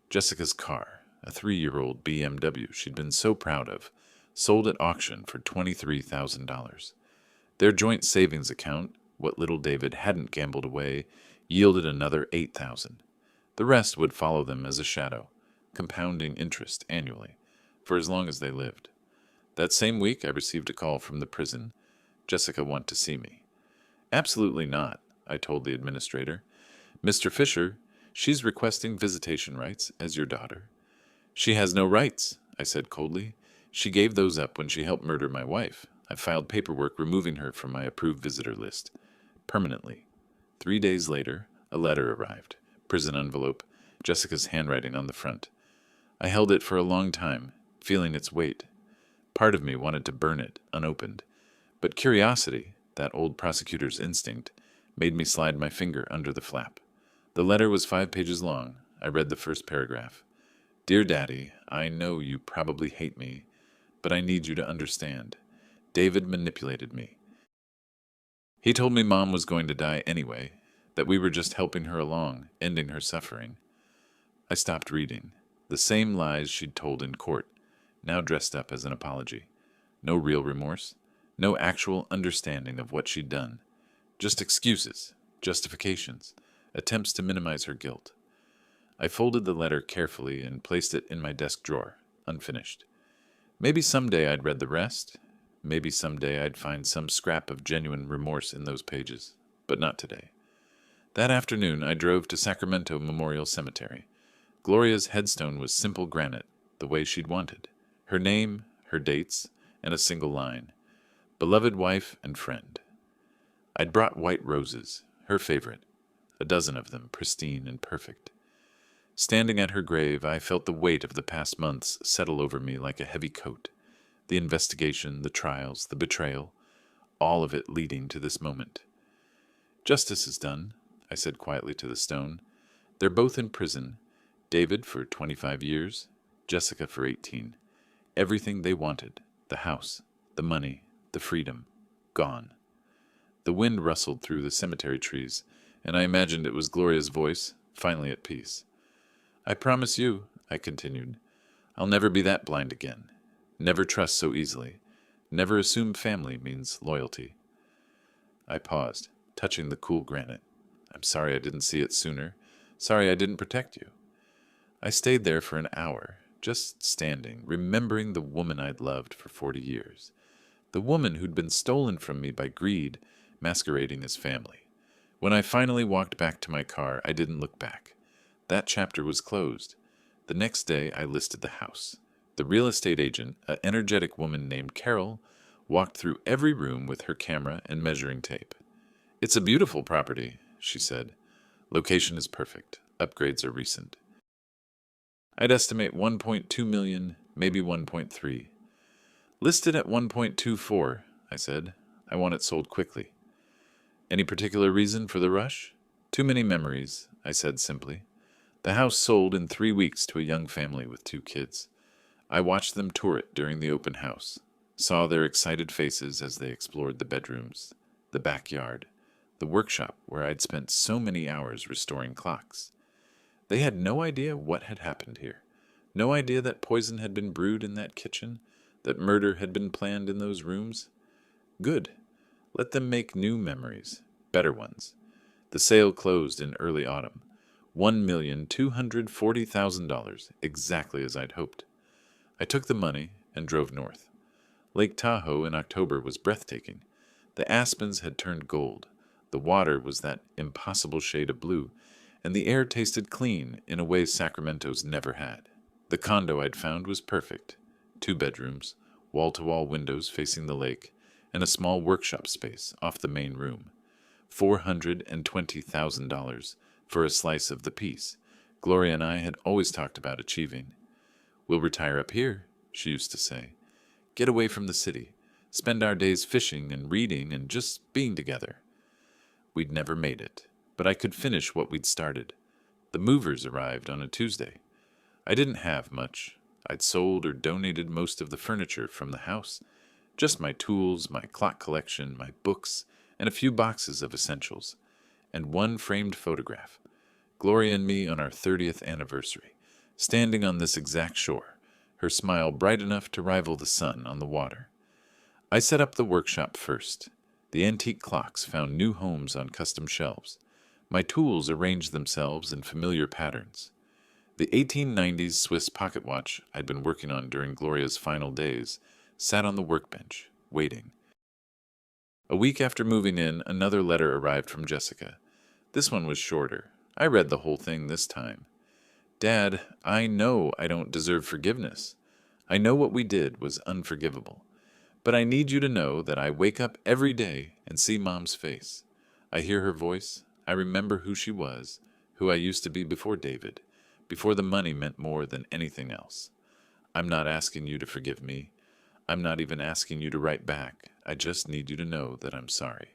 Jessica's car, a 3-year-old BMW she'd been so proud of, sold at auction for $23,000. Their joint savings account, what little David hadn't gambled away, yielded another $8,000. The rest would follow them as a shadow, compounding interest annually, for as long as they lived. That same week, I received a call from the prison. Jessica wanted to see me. Absolutely not, I told the administrator. Mr. Fisher, she's requesting visitation rights as your daughter. She has no rights, I said coldly. She gave those up when she helped murder my wife. I filed paperwork removing her from my approved visitor list. Permanently. 3 days later, a letter arrived. Prison envelope. Jessica's handwriting on the front. I held it for a long time, feeling its weight. Part of me wanted to burn it, unopened. But curiosity, that old prosecutor's instinct, made me slide my finger under the flap. The letter was 5 pages long. I read the first paragraph. Dear Daddy, I know you probably hate me, but I need you to understand. David manipulated me. He told me Mom was going to die anyway, that we were just helping her along, ending her suffering. I stopped reading. The same lies she'd told in court, now dressed up as an apology. No real remorse, no actual understanding of what she'd done. Just excuses, justifications, attempts to minimize her guilt. I folded the letter carefully and placed it in my desk drawer, unfinished. Maybe someday I'd read the rest. Maybe someday I'd find some scrap of genuine remorse in those pages, but not today. That afternoon I drove to Sacramento Memorial Cemetery. Gloria's headstone was simple granite, the way she'd wanted. Her name, her dates, and a single line. Beloved wife and friend. I'd brought white roses, her favorite, a dozen of them, pristine and perfect. Standing at her grave, I felt the weight of the past months settle over me like a heavy coat. The investigation, the trials, the betrayal, all of it leading to this moment. Justice is done, I said quietly to the stone. They're both in prison. David for 25 years, Jessica for 18. Everything they wanted, the house, the money, the freedom, gone. The wind rustled through the cemetery trees, and I imagined it was Gloria's voice, finally at peace. I promise you, I continued, I'll never be that blind again. Never trust so easily. Never assume family means loyalty. I paused, touching the cool granite. I'm sorry I didn't see it sooner. Sorry I didn't protect you. I stayed there for an hour, just standing, remembering the woman I'd loved for 40 years. The woman who'd been stolen from me by greed, masquerading as family. When I finally walked back to my car, I didn't look back. That chapter was closed. The next day, I listed the house. The real estate agent, an energetic woman named Carol, walked through every room with her camera and measuring tape. It's a beautiful property, she said. Location is perfect. Upgrades are recent. I'd estimate 1.2 million, maybe 1.3. Listed at 1.24, I said. I want it sold quickly. Any particular reason for the rush? Too many memories, I said simply. The house sold in 3 weeks to a young family with 2 kids. I watched them tour it during the open house, saw their excited faces as they explored the bedrooms, the backyard, the workshop where I'd spent so many hours restoring clocks. They had no idea what had happened here, no idea that poison had been brewed in that kitchen, that murder had been planned in those rooms. Good. Let them make new memories, better ones. The sale closed in early autumn. $1,240,000, exactly as I'd hoped. I took the money and drove north. Lake Tahoe in October was breathtaking. The aspens had turned gold. The water was that impossible shade of blue, and the air tasted clean in a way Sacramento's never had. The condo I'd found was perfect. 2 bedrooms, wall-to-wall windows facing the lake, and a small workshop space off the main room. $420,000 for a slice of the piece Gloria and I had always talked about achieving. We'll retire up here, she used to say. Get away from the city. Spend our days fishing and reading and just being together. We'd never made it, but I could finish what we'd started. The movers arrived on a Tuesday. I didn't have much. I'd sold or donated most of the furniture from the house. Just my tools, my clock collection, my books, and a few boxes of essentials. And 1 framed photograph. Gloria and me on our 30th anniversary, standing on this exact shore, her smile bright enough to rival the sun on the water. I set up the workshop first. The antique clocks found new homes on custom shelves. My tools arranged themselves in familiar patterns. The 1890s Swiss pocket watch I'd been working on during Gloria's final days sat on the workbench, waiting. A week after moving in, another letter arrived from Jessica. This one was shorter. I read the whole thing this time. Dad, I know I don't deserve forgiveness. I know what we did was unforgivable. But I need you to know that I wake up every day and see Mom's face. I hear her voice. I remember who she was, who I used to be before David, before the money meant more than anything else. I'm not asking you to forgive me. I'm not even asking you to write back. I just need you to know that I'm sorry.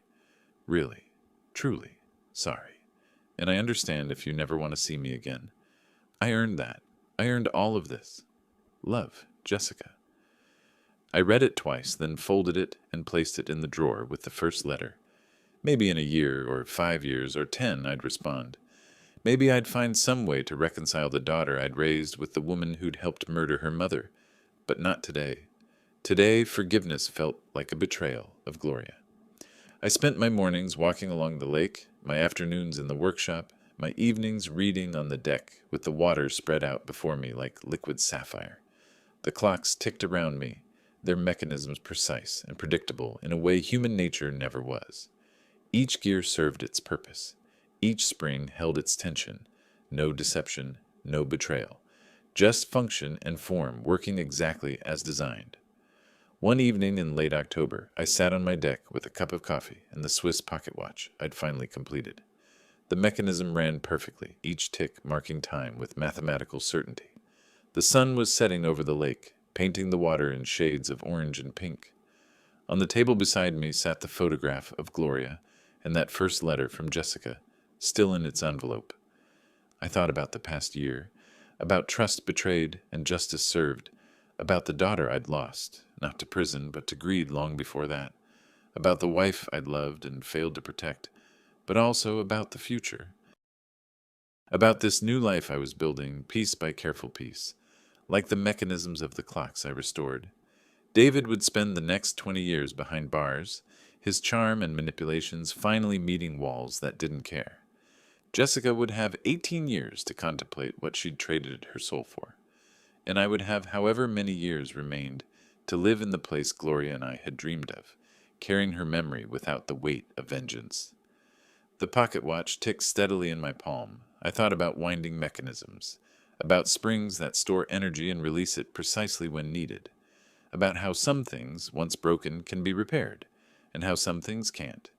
Really, truly sorry. And I understand if you never want to see me again. I earned that. I earned all of this. Love, Jessica. I read it twice, then folded it and placed it in the drawer with the first letter. Maybe in a year, or 5 years, or 10, I'd respond. Maybe I'd find some way to reconcile the daughter I'd raised with the woman who'd helped murder her mother. But not today. Today, forgiveness felt like a betrayal of Gloria. I spent my mornings walking along the lake, my afternoons in the workshop, my evenings reading on the deck with the water spread out before me like liquid sapphire. The clocks ticked around me, their mechanisms precise and predictable in a way human nature never was. Each gear served its purpose. Each spring held its tension. No deception, no betrayal. Just function and form working exactly as designed. One evening in late October, I sat on my deck with a cup of coffee and the Swiss pocket watch I'd finally completed. The mechanism ran perfectly, each tick marking time with mathematical certainty. The sun was setting over the lake, painting the water in shades of orange and pink. On the table beside me sat the photograph of Gloria and that first letter from Jessica, still in its envelope. I thought about the past year, about trust betrayed and justice served, about the daughter I'd lost, not to prison but to greed long before that, about the wife I'd loved and failed to protect, but also about the future. About this new life I was building, piece by careful piece, like the mechanisms of the clocks I restored. David would spend the next 20 years behind bars, his charm and manipulations finally meeting walls that didn't care. Jessica would have 18 years to contemplate what she'd traded her soul for, and I would have however many years remained to live in the place Gloria and I had dreamed of, carrying her memory without the weight of vengeance. The pocket watch ticked steadily in my palm. I thought about winding mechanisms, about springs that store energy and release it precisely when needed, about how some things, once broken, can be repaired, and how some things can't.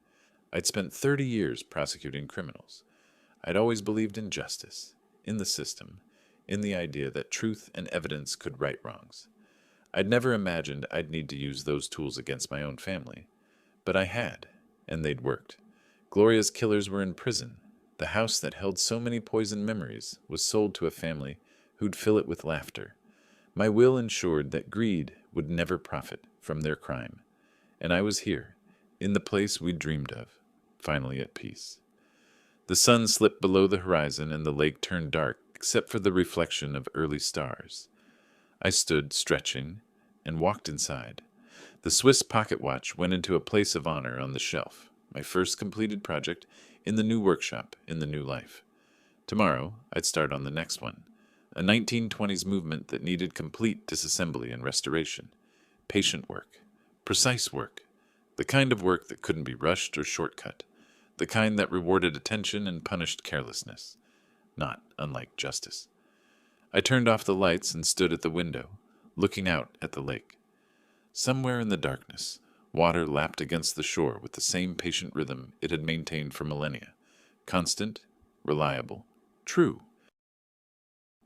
I'd spent 30 years prosecuting criminals. I'd always believed in justice, in the system, in the idea that truth and evidence could right wrongs. I'd never imagined I'd need to use those tools against my own family. But I had, and they'd worked. Gloria's killers were in prison. The house that held so many poisoned memories was sold to a family who'd fill it with laughter. My will ensured that greed would never profit from their crime. And I was here, in the place we'd dreamed of, finally at peace. The sun slipped below the horizon and the lake turned dark except for the reflection of early stars. I stood, stretching, and walked inside. The Swiss pocket watch went into a place of honor on the shelf, my first completed project in the new workshop in the new life. Tomorrow, I'd start on the next one, a 1920s movement that needed complete disassembly and restoration. Patient work, precise work, the kind of work that couldn't be rushed or shortcut, the kind that rewarded attention and punished carelessness, not unlike justice. I turned off the lights and stood at the window, looking out at the lake. Somewhere in the darkness, water lapped against the shore with the same patient rhythm it had maintained for millennia. Constant, reliable, true.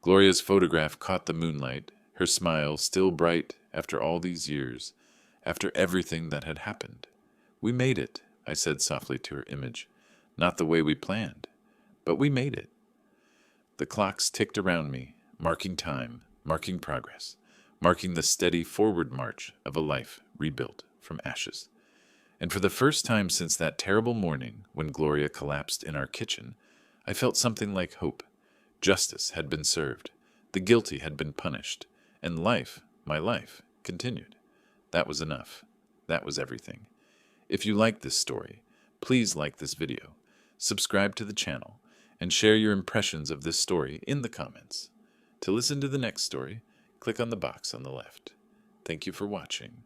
Gloria's photograph caught the moonlight, her smile still bright after all these years, after everything that had happened. We made it, I said softly to her image. Not the way we planned, but we made it. The clocks ticked around me, marking time, marking progress, marking the steady forward march of a life rebuilt from ashes. And for the first time since that terrible morning when Gloria collapsed in our kitchen, I felt something like hope. Justice had been served, the guilty had been punished, and life, my life, continued. That was enough. That was everything. If you like this story, please like this video, subscribe to the channel, and share your impressions of this story in the comments. To listen to the next story, click on the box on the left. Thank you for watching.